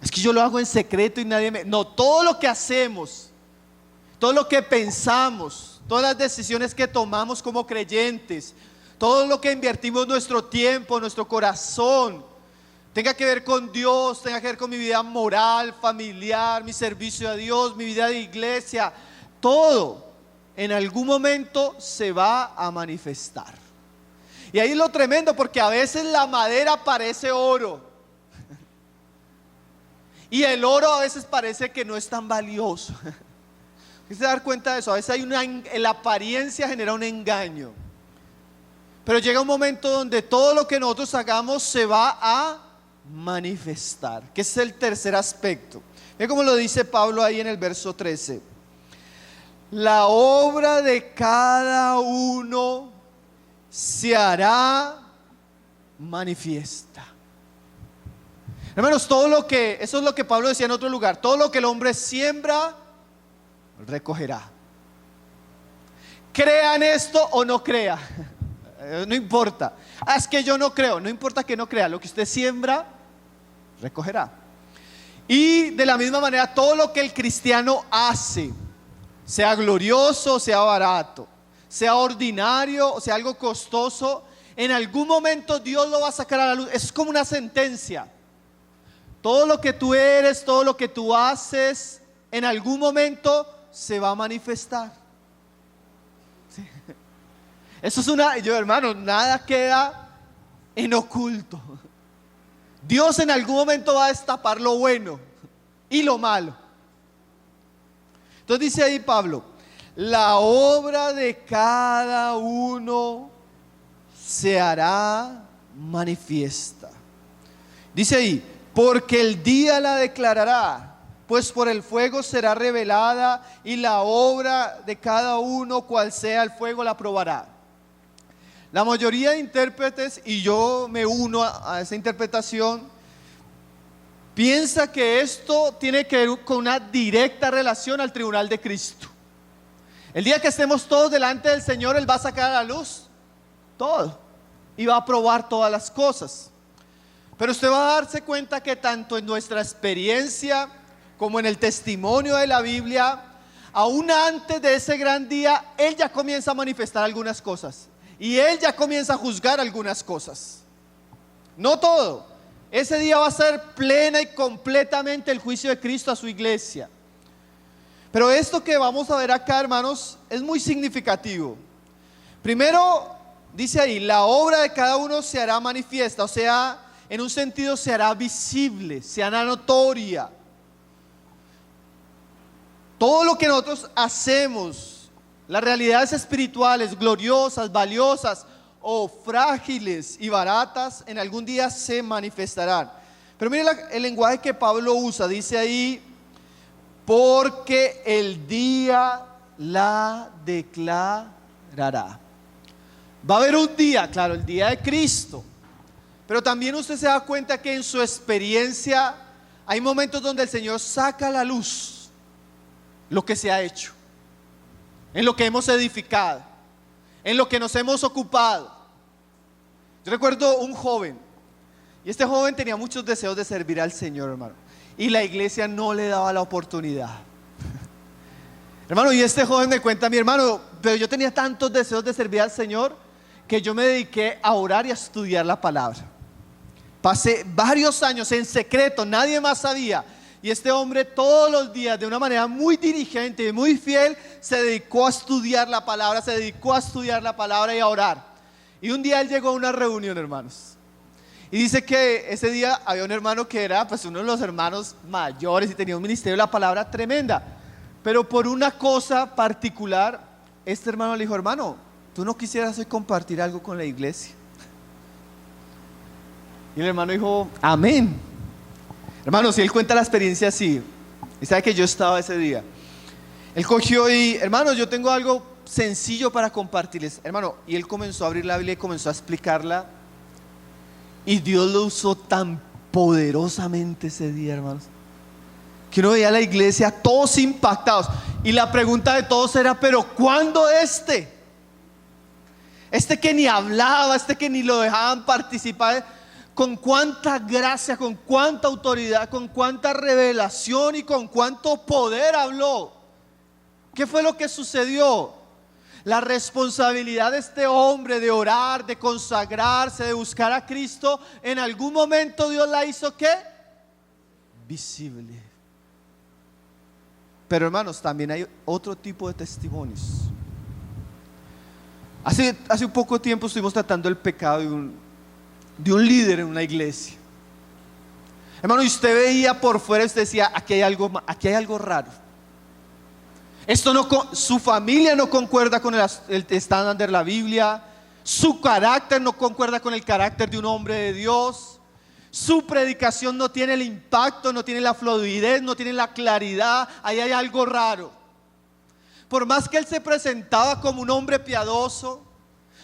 Es que yo lo hago en secreto y nadie me... No, todo lo que hacemos, todo lo que pensamos, todas las decisiones que tomamos como creyentes, todo lo que invertimos nuestro tiempo, nuestro corazón, tenga que ver con Dios, tenga que ver con mi vida moral, familiar, mi servicio a Dios, mi vida de iglesia, todo en algún momento se va a manifestar. Y ahí es lo tremendo, porque a veces la madera parece oro y el oro a veces parece que no es tan valioso. ¿Se dar cuenta de eso? A veces la apariencia genera un engaño, pero llega un momento donde todo lo que nosotros hagamos se va a manifestar, que es el tercer aspecto. Ve como lo dice Pablo ahí en el verso 13: la obra de cada uno se hará manifiesta. Hermanos, eso es lo que Pablo decía en otro lugar, todo lo que el hombre siembra, recogerá. Crean esto o no crea, no importa. Es que yo no creo, no importa que no crea, lo que usted siembra, recogerá. Y de la misma manera, todo lo que el cristiano hace, sea glorioso, sea barato, sea ordinario, o sea algo costoso, en algún momento Dios lo va a sacar a la luz. Es como una sentencia. Todo lo que tú eres, todo lo que tú haces, en algún momento se va a manifestar. Sí. Eso es hermano, nada queda en oculto. Dios en algún momento va a destapar lo bueno y lo malo. Entonces dice ahí Pablo, la obra de cada uno se hará manifiesta. Dice ahí, porque el día la declarará, pues por el fuego será revelada y la obra de cada uno, cual sea el fuego, la probará. La mayoría de intérpretes, y yo me uno a esa interpretación, piensa que esto tiene que ver con una directa relación al tribunal de Cristo. El día que estemos todos delante del Señor, Él va a sacar a la luz todo y va a probar todas las cosas. Pero usted va a darse cuenta que tanto en nuestra experiencia como en el testimonio de la Biblia, aún antes de ese gran día, Él ya comienza a manifestar algunas cosas y Él ya comienza a juzgar algunas cosas. No todo. Ese día va a ser plena y completamente el juicio de Cristo a su iglesia. Pero esto que vamos a ver acá, hermanos, es muy significativo. Primero, dice ahí, la obra de cada uno se hará manifiesta, o sea, en un sentido se hará visible, se hará notoria. Todo lo que nosotros hacemos, las realidades espirituales, gloriosas, valiosas o frágiles y baratas, en algún día se manifestarán. Pero mire el lenguaje que Pablo usa, dice ahí, porque el día la declarará. Va a haber un día, claro, el día de Cristo. Pero también usted se da cuenta que en su experiencia hay momentos donde el Señor saca a la luz lo que se ha hecho, en lo que hemos edificado, en lo que nos hemos ocupado. Yo recuerdo un joven, y este joven tenía muchos deseos de servir al Señor, hermano, y la iglesia no le daba la oportunidad. Hermano, y este joven me cuenta, mi hermano, pero yo tenía tantos deseos de servir al Señor que yo me dediqué a orar y a estudiar la palabra. Pasé varios años en secreto, nadie más sabía. Y este hombre todos los días, de una manera muy diligente y muy fiel, se dedicó a estudiar la palabra, y a orar. Y un día él llegó a una reunión, hermanos. Y dice que ese día había un hermano que era pues uno de los hermanos mayores y tenía un ministerio de la palabra tremenda. Pero por una cosa particular, este hermano le dijo, hermano, ¿tú no quisieras hoy compartir algo con la iglesia? Y el hermano dijo, amén. Hermano, si él cuenta la experiencia así, y sabe que yo estaba ese día, él cogió y, hermano, yo tengo algo sencillo para compartirles, hermano, y él comenzó a abrir la Biblia y comenzó a explicarla, y Dios lo usó tan poderosamente ese día, hermanos, que uno veía a la iglesia todos impactados, y la pregunta de todos era, pero ¿cuándo este que ni hablaba, este que ni lo dejaban participar, con cuánta gracia, con cuánta autoridad, con cuánta revelación y con cuánto poder habló? ¿Qué fue lo que sucedió? La responsabilidad de este hombre de orar, de consagrarse, de buscar a Cristo, en algún momento Dios la hizo ¿qué? Visible. Pero hermanos, también hay otro tipo de testimonios. Hace un poco tiempo estuvimos tratando el pecado de un líder en una iglesia. Hermano, y usted veía por fuera y usted decía, aquí hay algo raro. Su familia no concuerda con el estándar de la Biblia. Su carácter no concuerda con el carácter de un hombre de Dios. Su predicación no tiene el impacto, no tiene la fluidez, no tiene la claridad. Ahí hay algo raro. Por más que él se presentaba como un hombre piadoso,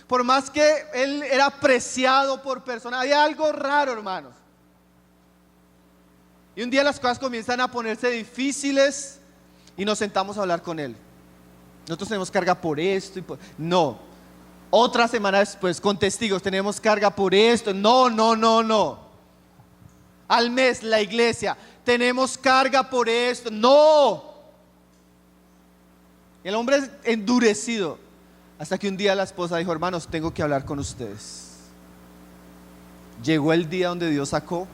por más que él era apreciado por personas, había algo raro, hermanos. Y un día las cosas comienzan a ponerse difíciles y nos sentamos a hablar con Él. Nosotros tenemos carga por esto y por... No. Otra semana después, con testigos, tenemos carga por esto. No. Al mes, la iglesia, tenemos carga por esto. No. Y el hombre es endurecido. Hasta que un día la esposa dijo: hermanos, tengo que hablar con ustedes. Llegó el día donde Dios sacó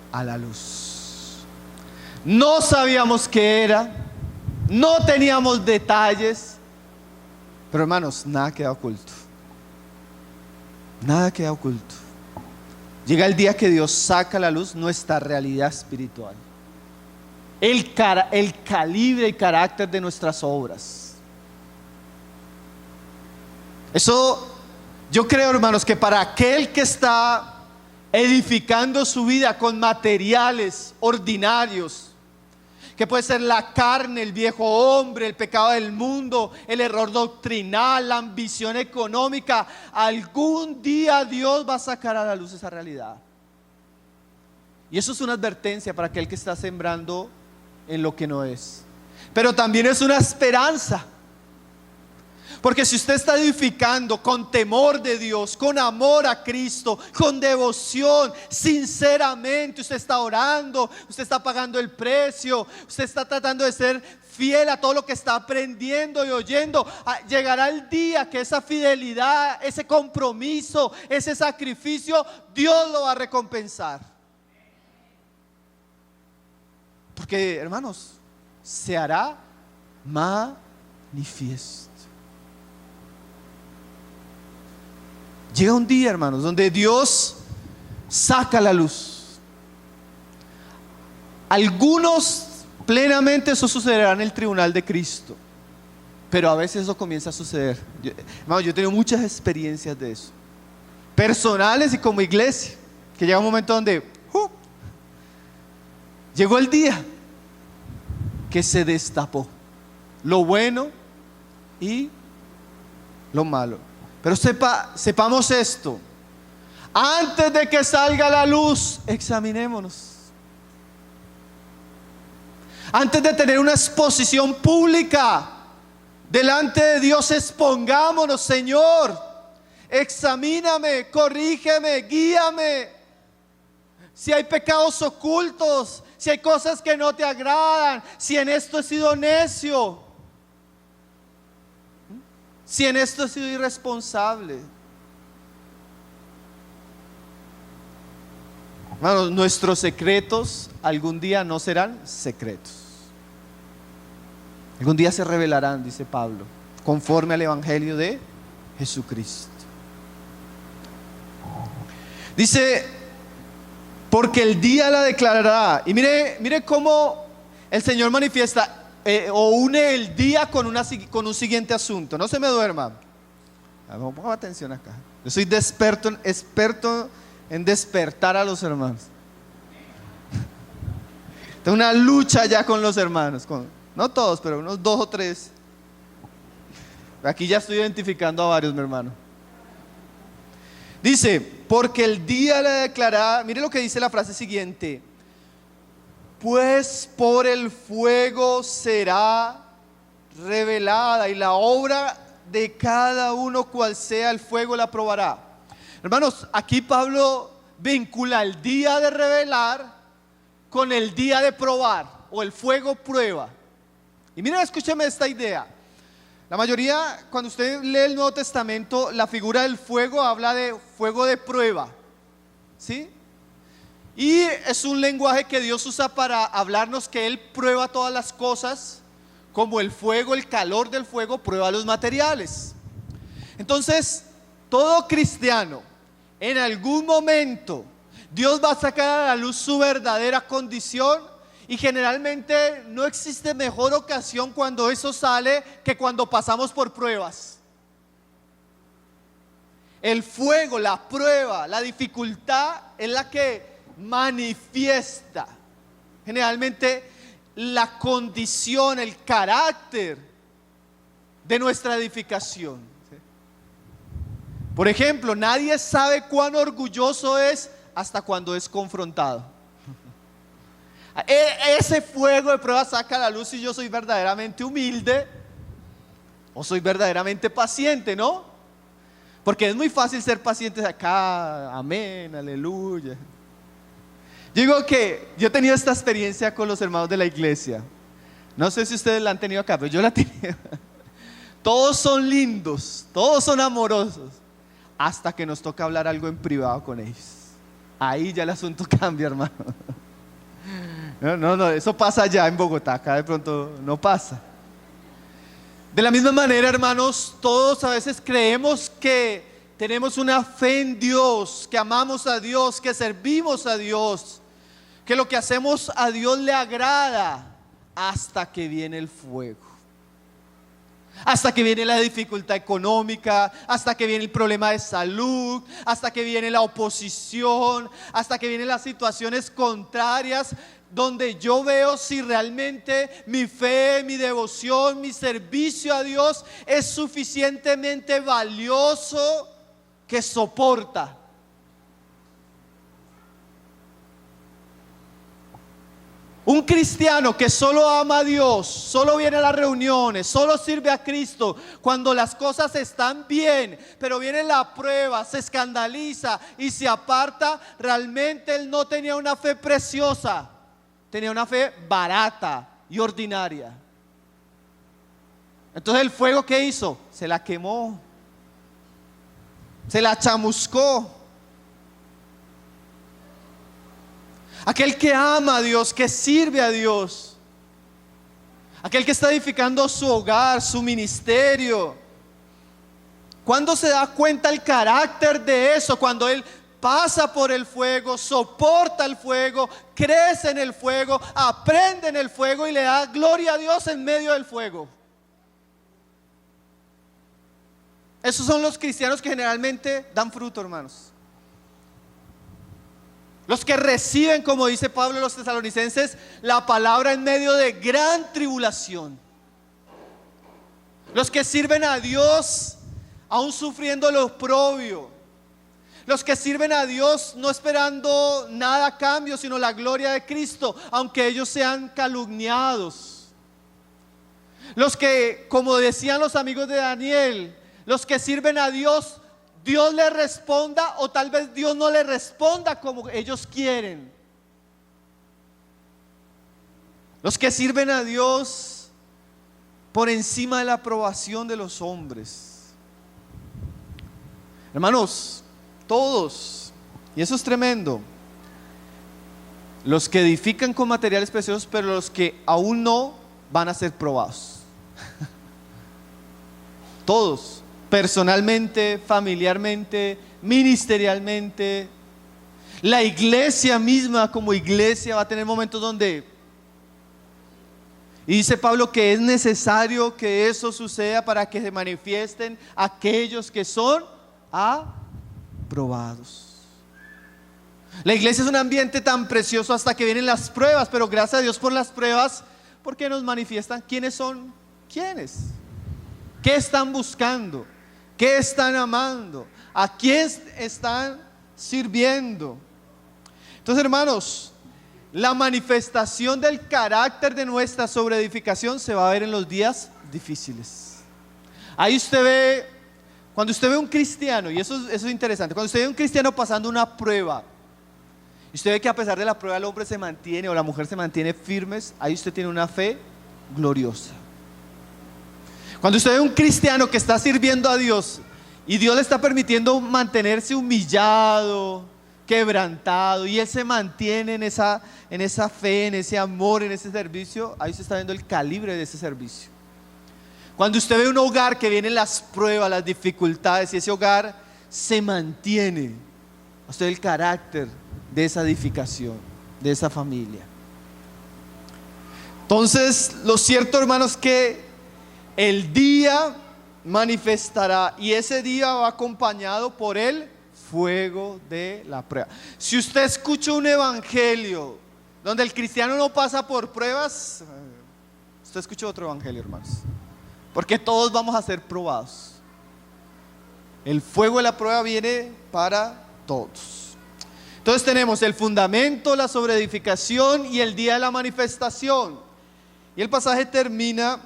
a la luz. No sabíamos qué era, no teníamos detalles, pero hermanos, nada queda oculto. Nada queda oculto. Llega el día que Dios saca a la luz nuestra realidad espiritual, el calibre y carácter de nuestras obras. Eso, yo creo, hermanos, que para aquel que está edificando su vida con materiales ordinarios, que puede ser la carne, el viejo hombre, el pecado del mundo, el error doctrinal, la ambición económica, algún día Dios va a sacar a la luz esa realidad. Y eso es una advertencia para aquel que está sembrando en lo que no es, pero también es una esperanza. Porque si usted está edificando con temor de Dios, con amor a Cristo, con devoción, sinceramente, usted está orando, usted está pagando el precio, usted está tratando de ser fiel a todo lo que está aprendiendo y oyendo, llegará el día que esa fidelidad, ese compromiso, ese sacrificio, Dios lo va a recompensar. Porque, hermanos, se hará manifiesto. Llega un día, hermanos, donde Dios saca la luz. Algunos plenamente eso sucederá en el tribunal de Cristo, pero a veces eso comienza a suceder. Hermanos, yo he tenido muchas experiencias de eso, personales y como iglesia, que llega un momento donde llegó el día que se destapó lo bueno y lo malo. Pero sepamos esto: antes de que salga la luz, examinémonos. Antes de tener una exposición pública delante de Dios, expongámonos. Señor, examíname, corrígeme, guíame. Si hay pecados ocultos, si hay cosas que no te agradan, si en esto he sido necio, si en esto he sido irresponsable. Hermanos, nuestros secretos algún día no serán secretos. Algún día se revelarán, dice Pablo, conforme al evangelio de Jesucristo. Dice: porque el día la declarará. Y mire cómo el Señor manifiesta o une el día con un siguiente asunto. No se me duerma. Ponga atención acá. Yo soy experto en despertar a los hermanos. Tengo una lucha ya con los hermanos, no todos, pero unos 2 o 3. Aquí ya estoy identificando a varios, mi hermano. Dice: porque el día la declarará. Mire lo que dice la frase siguiente: pues por el fuego será revelada, y la obra de cada uno, cual sea el fuego, la probará. Hermanos, aquí Pablo vincula el día de revelar con el día de probar, o el fuego prueba. Y miren, escúcheme esta idea. La mayoría, cuando usted lee el Nuevo Testamento, la figura del fuego habla de fuego de prueba, ¿sí? Y es un lenguaje que Dios usa para hablarnos que Él prueba todas las cosas, como el fuego, el calor del fuego prueba los materiales. Entonces, todo cristiano, en algún momento, Dios va a sacar a la luz su verdadera condición, y generalmente no existe mejor ocasión cuando eso sale que cuando pasamos por pruebas. El fuego, la prueba, la dificultad es la que manifiesta generalmente la condición, el carácter de nuestra edificación. Por ejemplo, nadie sabe cuán orgulloso es hasta cuando es confrontado. Ese fuego de prueba saca a la luz si yo soy verdaderamente humilde o soy verdaderamente paciente, ¿no? Porque es muy fácil ser pacientes acá, amén, aleluya. Digo que yo he tenido esta experiencia con los hermanos de la iglesia. No sé si ustedes la han tenido acá, pero yo la he tenido. Todos son lindos, todos son amorosos, hasta que nos toca hablar algo en privado con ellos. Ahí ya el asunto cambia, hermano. No, eso pasa allá en Bogotá, acá de pronto no pasa. De la misma manera, hermanos, todos a veces creemos que tenemos una fe en Dios, que amamos a Dios, que servimos a Dios, que lo que hacemos a Dios le agrada, hasta que viene el fuego, hasta que viene la dificultad económica, hasta que viene el problema de salud, hasta que viene la oposición, hasta que vienen las situaciones contrarias, donde yo veo si realmente mi fe, mi devoción, mi servicio a Dios es suficientemente valioso que soporta. Un cristiano que solo ama a Dios, solo viene a las reuniones, solo sirve a Cristo cuando las cosas están bien, pero viene la prueba, se escandaliza y se aparta, realmente él no tenía una fe preciosa, tenía una fe barata y ordinaria. Entonces el fuego, ¿qué hizo? Se la quemó, se la chamuscó. Aquel que ama a Dios, que sirve a Dios, aquel que está edificando su hogar, su ministerio, ¿cuándo se da cuenta el carácter de eso? Cuando él pasa por el fuego, soporta el fuego, crece en el fuego, aprende en el fuego y le da gloria a Dios en medio del fuego. Esos son los cristianos que generalmente dan fruto, hermanos. Los que reciben, como dice Pablo a los tesalonicenses, la palabra en medio de gran tribulación. Los que sirven a Dios aún sufriendo lo oprobio. Los que sirven a Dios no esperando nada a cambio, sino la gloria de Cristo, aunque ellos sean calumniados. Los que, como decían los amigos de Daniel, los que sirven a Dios, Dios le responda o tal vez Dios no le responda como ellos quieren. Los que sirven a Dios por encima de la aprobación de los hombres. Hermanos, todos, y eso es tremendo, los que edifican con materiales preciosos, pero los que aún no van a ser probados. Todos. Personalmente, familiarmente, ministerialmente. La iglesia misma como iglesia va a tener momentos donde, y dice Pablo que es necesario que eso suceda para que se manifiesten aquellos que son aprobados. La iglesia es un ambiente tan precioso hasta que vienen las pruebas, pero gracias a Dios por las pruebas, porque nos manifiestan quiénes son quiénes, qué están buscando, ¿qué están amando? ¿A quién están sirviendo? Entonces, hermanos, la manifestación del carácter de nuestra sobreedificación se va a ver en los días difíciles. Ahí usted ve, cuando usted ve un cristiano, y eso es interesante, cuando usted ve un cristiano pasando una prueba, y usted ve que a pesar de la prueba el hombre se mantiene o la mujer se mantiene firmes, ahí usted tiene una fe gloriosa. Cuando usted ve un cristiano que está sirviendo a Dios y Dios le está permitiendo mantenerse humillado, quebrantado, y él se mantiene en esa fe, en ese amor, en ese servicio, ahí se está viendo el calibre de ese servicio. Cuando usted ve un hogar que vienen las pruebas, las dificultades, y ese hogar se mantiene, usted ve el carácter de esa edificación, de esa familia. Entonces, lo cierto, hermanos, que el día manifestará, y ese día va acompañado por el fuego de la prueba. Si usted escucha un evangelio donde el cristiano no pasa por pruebas, usted escucha otro evangelio, hermanos, porque todos vamos a ser probados. El fuego de la prueba viene para todos. Entonces tenemos el fundamento, la sobreedificación y el día de la manifestación. Y el pasaje termina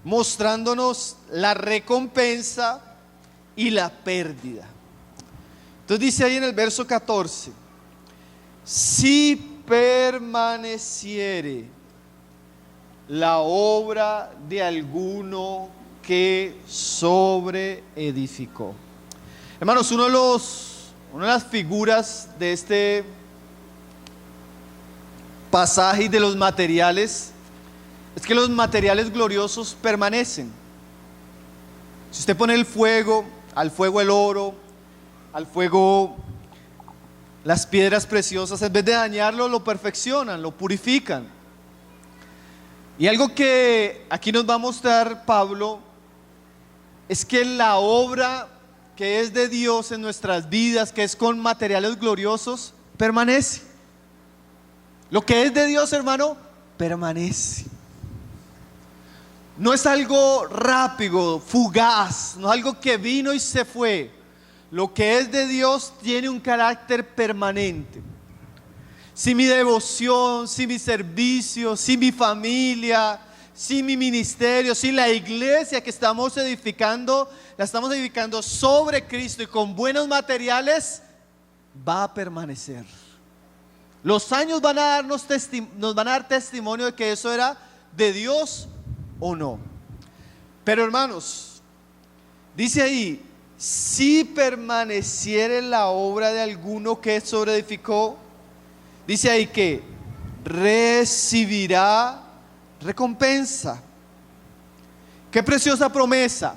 mostrándonos la recompensa y la pérdida. Entonces dice ahí en el verso 14: si permaneciere la obra de alguno que sobreedificó. Hermanos, una de las figuras de este pasaje y de los materiales es que los materiales gloriosos permanecen. Si usted pone al fuego el oro, al fuego las piedras preciosas, en vez de dañarlo, lo perfeccionan, lo purifican. Y algo que aquí nos va a mostrar Pablo es que la obra que es de Dios en nuestras vidas, que es con materiales gloriosos, permanece. Lo que es de Dios, hermano, permanece. No es algo rápido, fugaz, no es algo que vino y se fue. Lo que es de Dios tiene un carácter permanente. Si mi devoción, si mi servicio, si mi familia, si mi ministerio, si la iglesia que estamos edificando, la estamos edificando sobre Cristo y con buenos materiales, va a permanecer. Los años nos van a dar testimonio de que eso era de Dios o no. Pero hermanos, dice ahí: si permaneciere la obra de alguno que sobreedificó, dice ahí que recibirá recompensa. Qué preciosa promesa.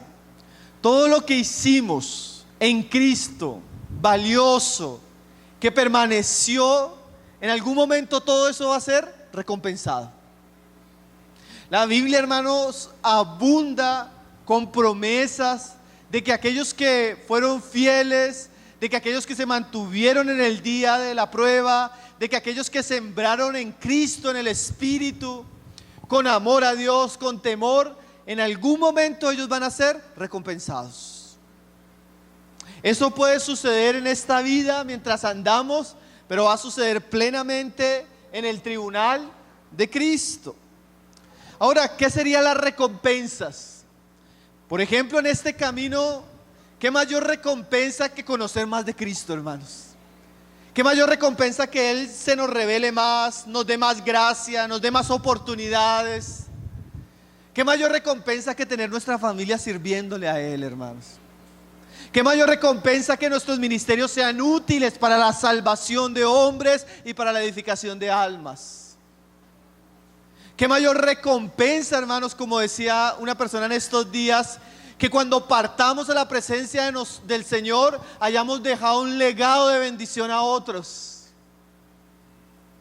Todo lo que hicimos en Cristo, valioso, que permaneció, en algún momento todo eso va a ser recompensado. La Biblia, hermanos, abunda con promesas de que aquellos que fueron fieles, de que aquellos que se mantuvieron en el día de la prueba, de que aquellos que sembraron en Cristo, en el Espíritu, con amor a Dios, con temor, en algún momento ellos van a ser recompensados. Eso puede suceder en esta vida mientras andamos, pero va a suceder plenamente en el tribunal de Cristo. Ahora, ¿qué serían las recompensas? Por ejemplo, en este camino, ¿qué mayor recompensa que conocer más de Cristo, hermanos? ¿Qué mayor recompensa que Él se nos revele más, nos dé más gracia, nos dé más oportunidades? ¿Qué mayor recompensa que tener nuestra familia sirviéndole a Él, hermanos? ¿Qué mayor recompensa que nuestros ministerios sean útiles para la salvación de hombres y para la edificación de almas? ¿Qué mayor recompensa, hermanos, como decía una persona en estos días, que cuando partamos a la presencia del Señor hayamos dejado un legado de bendición a otros?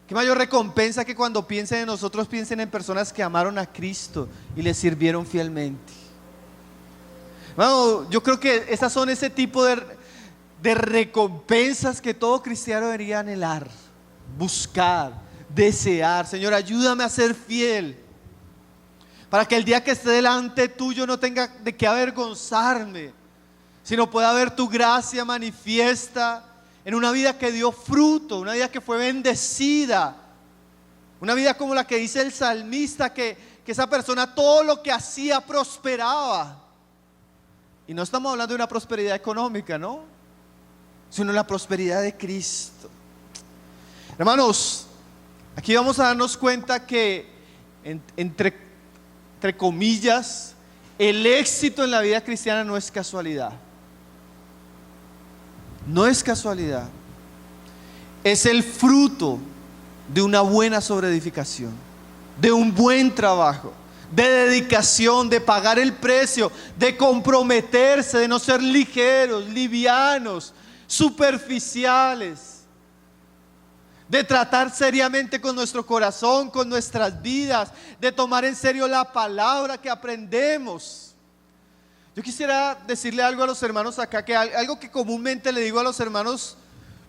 ¿Qué mayor recompensa que cuando piensen en nosotros, piensen en personas que amaron a Cristo y le sirvieron fielmente? Bueno, yo creo que esas son ese tipo de recompensas que todo cristiano debería anhelar, buscar, desear. Señor, ayúdame a ser fiel, para que el día que esté delante tuyo no tenga de qué avergonzarme, sino pueda ver tu gracia manifiesta en una vida que dio fruto, una vida que fue bendecida, una vida como la que dice el salmista, que esa persona todo lo que hacía prosperaba. Y no estamos hablando de una prosperidad económica, ¿no? Sino la prosperidad de Cristo. Hermanos, aquí vamos a darnos cuenta que entre comillas, el éxito en la vida cristiana no es casualidad. No es casualidad. Es el fruto de una buena sobreedificación, de un buen trabajo, de dedicación, de pagar el precio, de comprometerse, de no ser ligeros, livianos, superficiales, de tratar seriamente con nuestro corazón, con nuestras vidas, de tomar en serio la palabra que aprendemos. Yo quisiera decirle algo a los hermanos acá, que algo que comúnmente le digo a los hermanos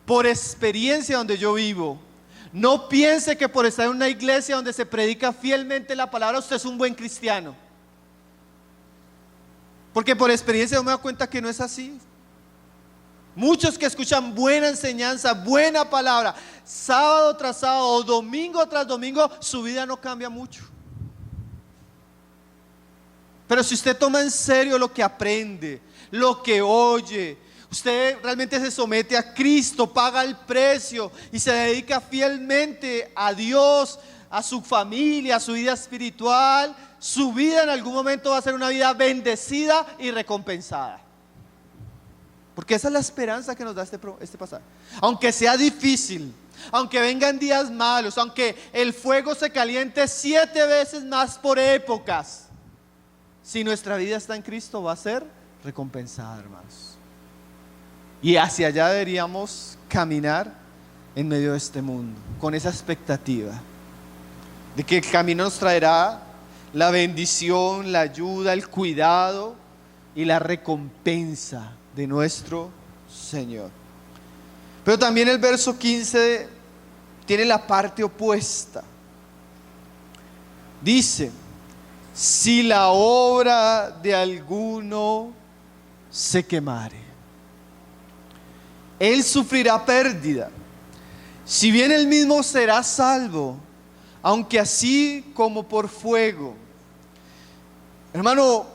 por experiencia donde yo vivo. No piense que por estar en una iglesia donde se predica fielmente la palabra, usted es un buen cristiano. Porque por experiencia yo me doy cuenta que no es así. Muchos que escuchan buena enseñanza, buena palabra, sábado tras sábado, domingo tras domingo, su vida no cambia mucho. Pero si usted toma en serio lo que aprende, lo que oye, usted realmente se somete a Cristo, paga el precio y se dedica fielmente a Dios, a su familia, a su vida espiritual, su vida en algún momento va a ser una vida bendecida y recompensada. Porque esa es la esperanza que nos da este pasaje. Aunque sea difícil, aunque vengan días malos, aunque el fuego se caliente 7 veces más por épocas, si nuestra vida está en Cristo va a ser recompensada, hermanos. Y hacia allá deberíamos caminar en medio de este mundo, con esa expectativa de que el camino nos traerá la bendición, la ayuda, el cuidado y la recompensa de nuestro Señor. Pero también el verso 15 tiene la parte opuesta. Dice: si la obra de alguno se quemare, él sufrirá pérdida, si bien él mismo será salvo, aunque así como por fuego. Hermano,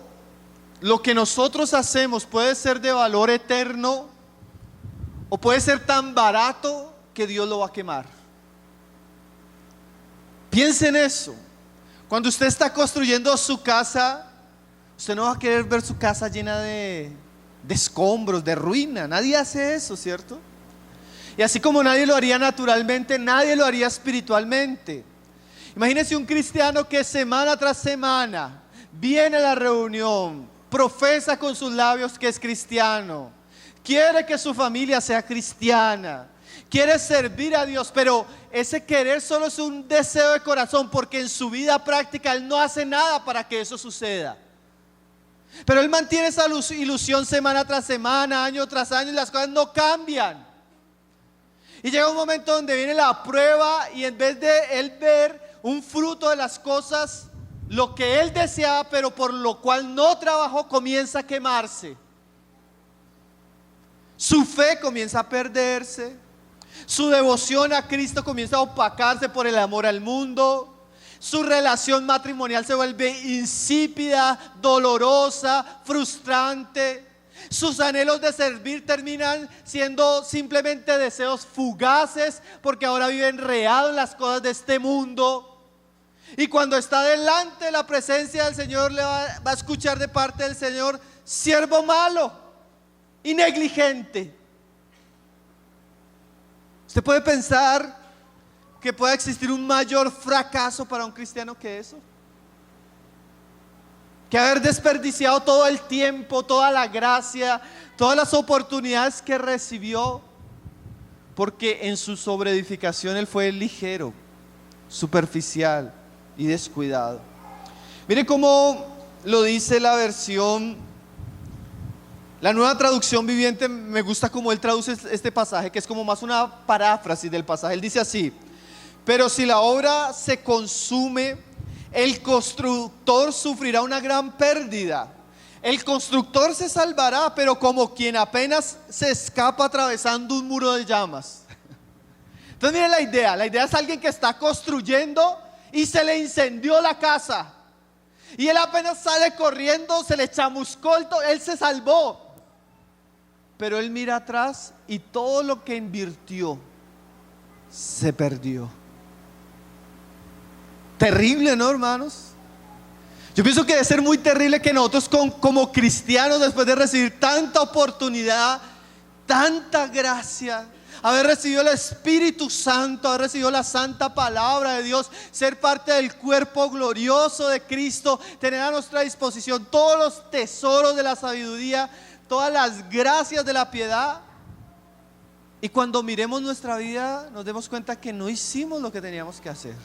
lo que nosotros hacemos puede ser de valor eterno o puede ser tan barato que Dios lo va a quemar. Piense en eso. Cuando usted está construyendo su casa, usted no va a querer ver su casa llena de escombros, de ruina. Nadie hace eso, ¿cierto? Y así como nadie lo haría naturalmente, nadie lo haría espiritualmente. Imagínese un cristiano que semana tras semana viene a la reunión, profesa con sus labios que es cristiano, quiere que su familia sea cristiana, quiere servir a Dios, pero ese querer solo es un deseo de corazón, porque en su vida práctica él no hace nada para que eso suceda. Pero él mantiene esa ilusión semana tras semana, año tras año, y las cosas no cambian. Y llega un momento donde viene la prueba, y en vez de él ver un fruto de las cosas, lo que él deseaba, pero por lo cual no trabajó, comienza a quemarse. Su fe comienza a perderse, su devoción a Cristo comienza a opacarse por el amor al mundo, su relación matrimonial se vuelve insípida, dolorosa, frustrante. Sus anhelos de servir terminan siendo simplemente deseos fugaces, porque ahora vive enredado en las cosas de este mundo. Y cuando está delante de la presencia del Señor, le va a escuchar de parte del Señor: siervo malo y negligente. Usted puede pensar que puede existir un mayor fracaso para un cristiano que eso, que haber desperdiciado todo el tiempo, toda la gracia, todas las oportunidades que recibió, porque en su sobreedificación él fue ligero, superficial y descuidado. Mire cómo lo dice la versión, la Nueva Traducción Viviente. Me gusta cómo él traduce este pasaje, que es como más una paráfrasis del pasaje. Él dice así: pero si la obra se consume, el constructor sufrirá una gran pérdida. El constructor se salvará, pero como quien apenas se escapa atravesando un muro de llamas. Entonces miren la idea es alguien que está construyendo y se le incendió la casa, y él apenas sale corriendo, se le chamuscó él se salvó, pero él mira atrás y todo lo que invirtió se perdió. Terrible, ¿no, hermanos? Yo pienso que debe ser muy terrible que nosotros como cristianos, después de recibir tanta oportunidad, tanta gracia, haber recibido el Espíritu Santo, haber recibido la santa palabra de Dios, ser parte del cuerpo glorioso de Cristo, tener a nuestra disposición todos los tesoros de la sabiduría, todas las gracias de la piedad, y cuando miremos nuestra vida nos demos cuenta que no hicimos lo que teníamos que hacer,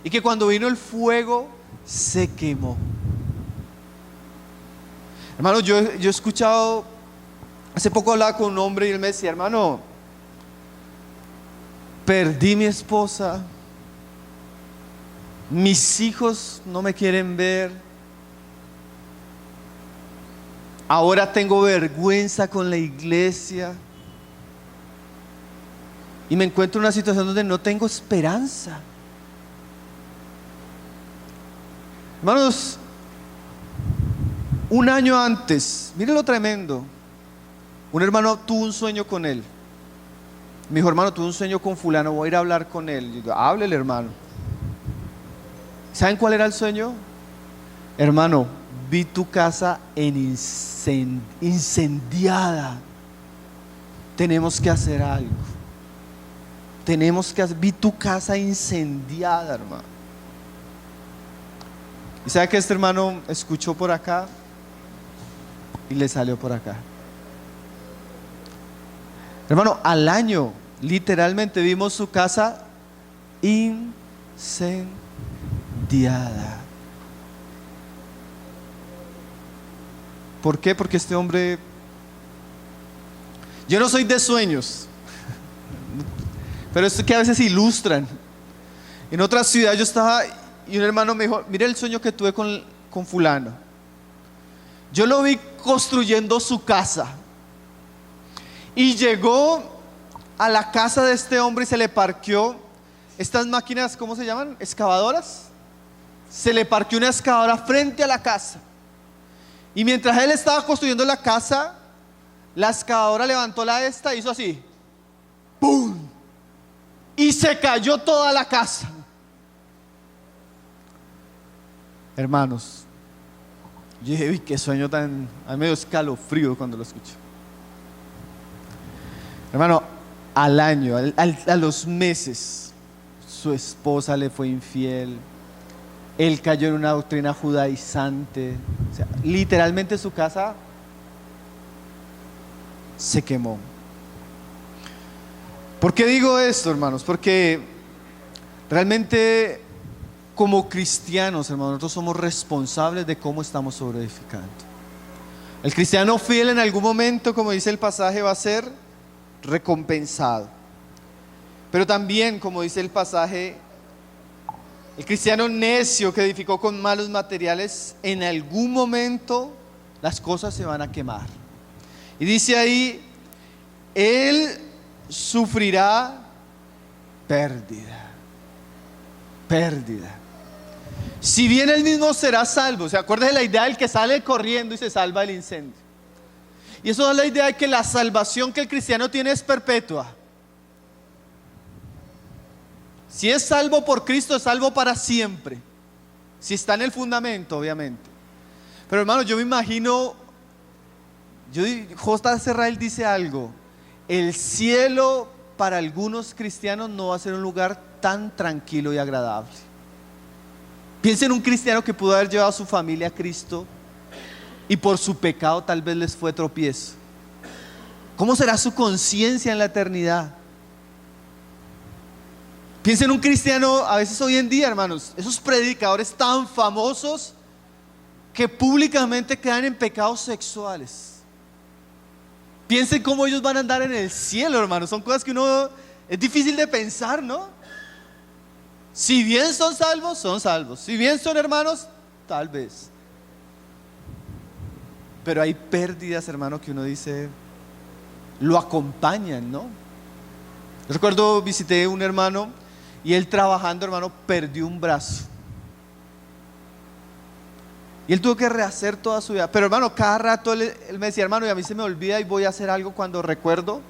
y que cuando vino el fuego se quemó. Hermano, yo he escuchado, hace poco hablaba con un hombre y él me decía: hermano, perdí mi esposa, mis hijos no me quieren ver, Ahora tengo vergüenza con la iglesia. Y me encuentro en una situación donde no tengo esperanza. Hermanos, un año antes, mire lo tremendo. Un hermano tuvo un sueño con él. Me dijo, hermano, tuve un sueño con fulano, voy a ir a hablar con él. Yo digo, háblele, hermano. ¿Saben cuál era el sueño? Hermano, vi tu casa incendiada. Tenemos que hacer algo. Vi tu casa incendiada, hermano. ¿Y sabe que este hermano escuchó por acá y le salió por acá? Hermano, al año literalmente vimos su casa incendiada. ¿Por qué? Porque este hombre... Yo no soy de sueños, pero esto que a veces ilustran. En otra ciudad yo estaba y un hermano me dijo, mire el sueño que tuve con fulano. Yo lo vi construyendo su casa y llegó a la casa de este hombre y se le parqueó estas máquinas, ¿cómo se llaman? ¿Excavadoras? Se le parqueó una excavadora frente a la casa. Y mientras él estaba construyendo la casa, la excavadora levantó la esta, hizo así, ¡pum! Y se cayó toda la casa. Hermanos, yo dije, uy, qué sueño tan... A mí me dio escalofrío cuando lo escuché. Hermano, al año, a los meses, su esposa le fue infiel. Él cayó en una doctrina judaizante. O sea, literalmente su casa se quemó. ¿Por qué digo esto, hermanos? Porque realmente como cristianos, hermanos, nosotros somos responsables de cómo estamos sobreedificando. El cristiano fiel en algún momento, como dice el pasaje, va a ser recompensado. Pero también, como dice el pasaje, el cristiano necio que edificó con malos materiales, en algún momento las cosas se van a quemar. Y dice ahí, él sufrirá pérdida. Si bien él mismo será salvo. ¿Se acuerdan de la idea del que sale corriendo y se salva del incendio? Y eso da la idea de que la salvación que el cristiano tiene es perpetua. Si es salvo por Cristo, es salvo para siempre. Si está en el fundamento, obviamente. Pero hermano, yo me imagino, J. Serrail dice algo: el cielo para algunos cristianos no va a ser un lugar tan tranquilo y agradable. Piensen en un cristiano que pudo haber llevado a su familia a Cristo y por su pecado tal vez les fue tropiezo. ¿Cómo será su conciencia en la eternidad? Piensen en un cristiano, a veces hoy en día, hermanos, esos predicadores tan famosos que públicamente quedan en pecados sexuales. Piensen cómo ellos van a andar en el cielo, hermanos. Son cosas que es difícil de pensar, ¿no? Si bien son salvos, son salvos. Si bien son hermanos, tal vez. Pero hay pérdidas, hermano, que uno dice, lo acompañan, ¿no? Yo recuerdo, visité un hermano y él trabajando, hermano, perdió un brazo. Y él tuvo que rehacer toda su vida. Pero hermano, cada rato él me decía, hermano, y a mí se me olvida y voy a hacer algo cuando recuerdo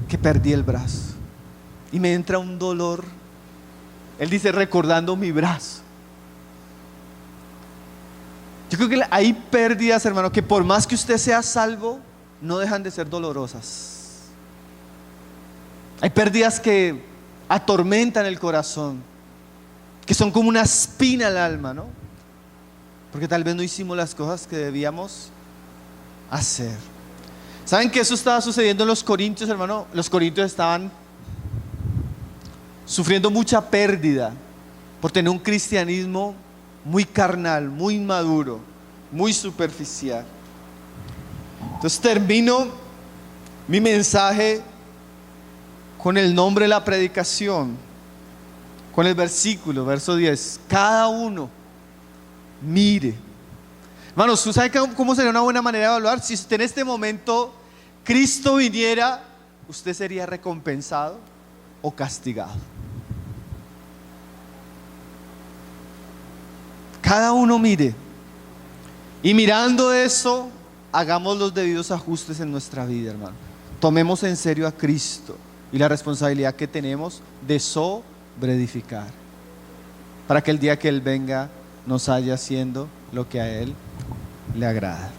que perdí el brazo. Y me entra un dolor. Él dice, recordando mi brazo. Yo creo que hay pérdidas, hermano, que por más que usted sea salvo, no dejan de ser dolorosas. Hay pérdidas que atormentan el corazón, que son como una espina al alma, ¿no? Porque tal vez no hicimos las cosas que debíamos hacer. ¿Saben que eso estaba sucediendo en los Corintios, hermano? Los Corintios estaban sufriendo mucha pérdida por tener un cristianismo muy carnal, muy inmaduro, muy superficial. Entonces termino mi mensaje con el nombre de la predicación, con el versículo, verso 10. Cada uno mire, Hermanos, ¿tú sabes cómo sería una buena manera de evaluar? Si usted en este momento Cristo viniera, ¿usted sería recompensado o castigado? Cada uno mire, y mirando eso, hagamos los debidos ajustes en nuestra vida, hermano. Tomemos en serio a Cristo y la responsabilidad que tenemos de sobreedificar, para que el día que Él venga nos haya haciendo lo que a Él le agrada.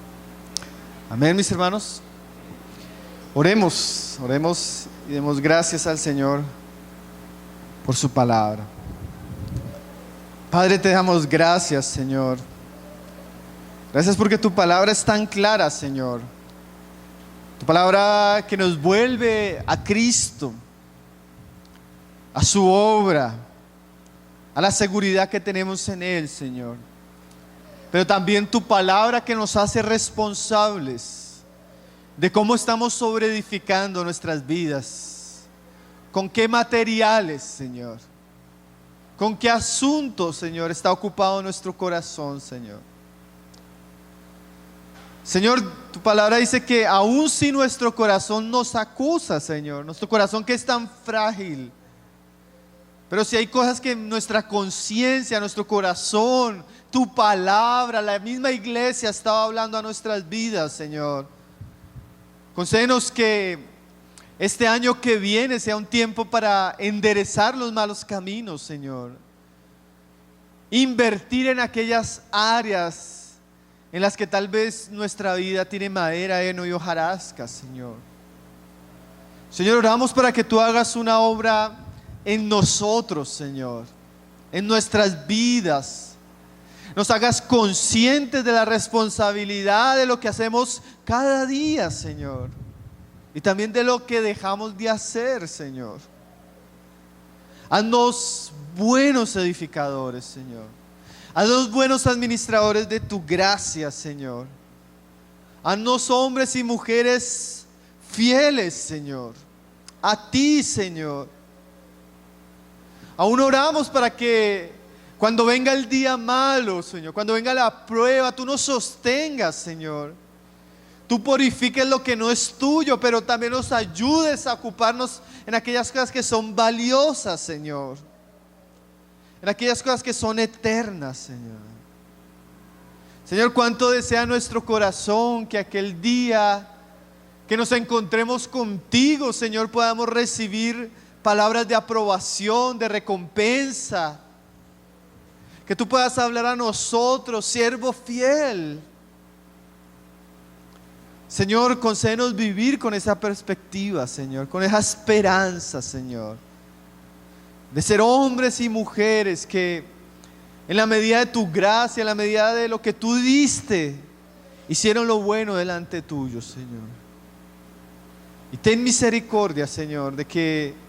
Amén, mis hermanos. Oremos y demos gracias al Señor por su palabra. Padre, te damos gracias, Señor. Gracias porque tu palabra es tan clara, Señor. Tu palabra que nos vuelve a Cristo, a su obra, a la seguridad que tenemos en Él, Señor. Pero también tu palabra que nos hace responsables de cómo estamos sobreedificando nuestras vidas. Con qué materiales, Señor. Con qué asuntos, Señor, está ocupado nuestro corazón, Señor. Señor, tu palabra dice que aun si nuestro corazón nos acusa, Señor, nuestro corazón que es tan frágil, pero si hay cosas que nuestra conciencia, nuestro corazón, tu palabra, la misma iglesia estaba hablando a nuestras vidas, Señor, concédenos que este año que viene sea un tiempo para enderezar los malos caminos, Señor. Invertir en aquellas áreas en las que tal vez nuestra vida tiene madera, heno y hojarasca, Señor. Señor, oramos para que tú hagas una obra en nosotros, Señor, en nuestras vidas. Nos hagas conscientes de la responsabilidad de lo que hacemos cada día, Señor. Y también de lo que dejamos de hacer, Señor. Haznos buenos edificadores, Señor. Haznos buenos administradores de tu gracia, Señor. Haznos hombres y mujeres fieles, Señor, a ti, Señor. Aún oramos para que cuando venga el día malo, Señor, cuando venga la prueba, tú nos sostengas, Señor. Tú purifiques lo que no es tuyo, pero también nos ayudes a ocuparnos en aquellas cosas que son valiosas, Señor. En aquellas cosas que son eternas, Señor. Señor, cuánto desea nuestro corazón que aquel día que nos encontremos contigo, Señor, podamos recibir palabras de aprobación, de recompensa. Que tú puedas hablar a nosotros, siervo fiel. Señor, concédenos vivir con esa perspectiva, Señor, con esa esperanza, Señor, de ser hombres y mujeres que en la medida de tu gracia, en la medida de lo que tú diste, hicieron lo bueno delante tuyo, Señor. Y ten misericordia, Señor, de que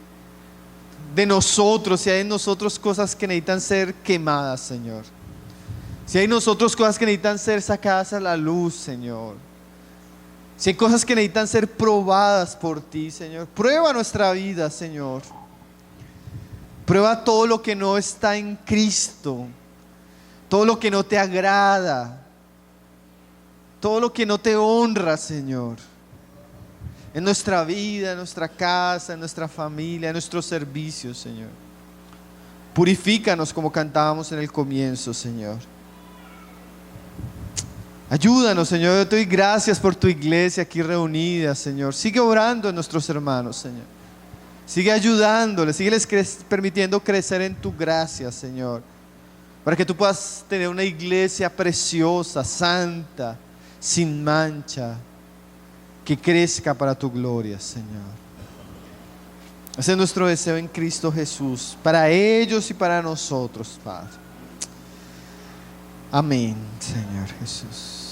de nosotros, si hay en nosotros cosas que necesitan ser quemadas, Señor, si hay en nosotros cosas que necesitan ser sacadas a la luz, Señor, si hay cosas que necesitan ser probadas por ti, Señor, prueba nuestra vida, Señor. Prueba todo lo que no está en Cristo, todo lo que no te agrada, todo lo que no te honra, Señor, en nuestra vida, en nuestra casa, en nuestra familia, en nuestros servicios, Señor. Purifícanos como cantábamos en el comienzo, Señor. Ayúdanos, Señor. Yo te doy gracias por tu iglesia aquí reunida, Señor. Sigue orando en nuestros hermanos, Señor. Sigue ayudándoles, sígueles permitiendo crecer en tu gracia, Señor, para que tú puedas tener una iglesia preciosa, santa, sin mancha, que crezca para tu gloria, Señor. Ese es nuestro deseo en Cristo Jesús, para ellos y para nosotros, Padre. Amén, Señor Jesús.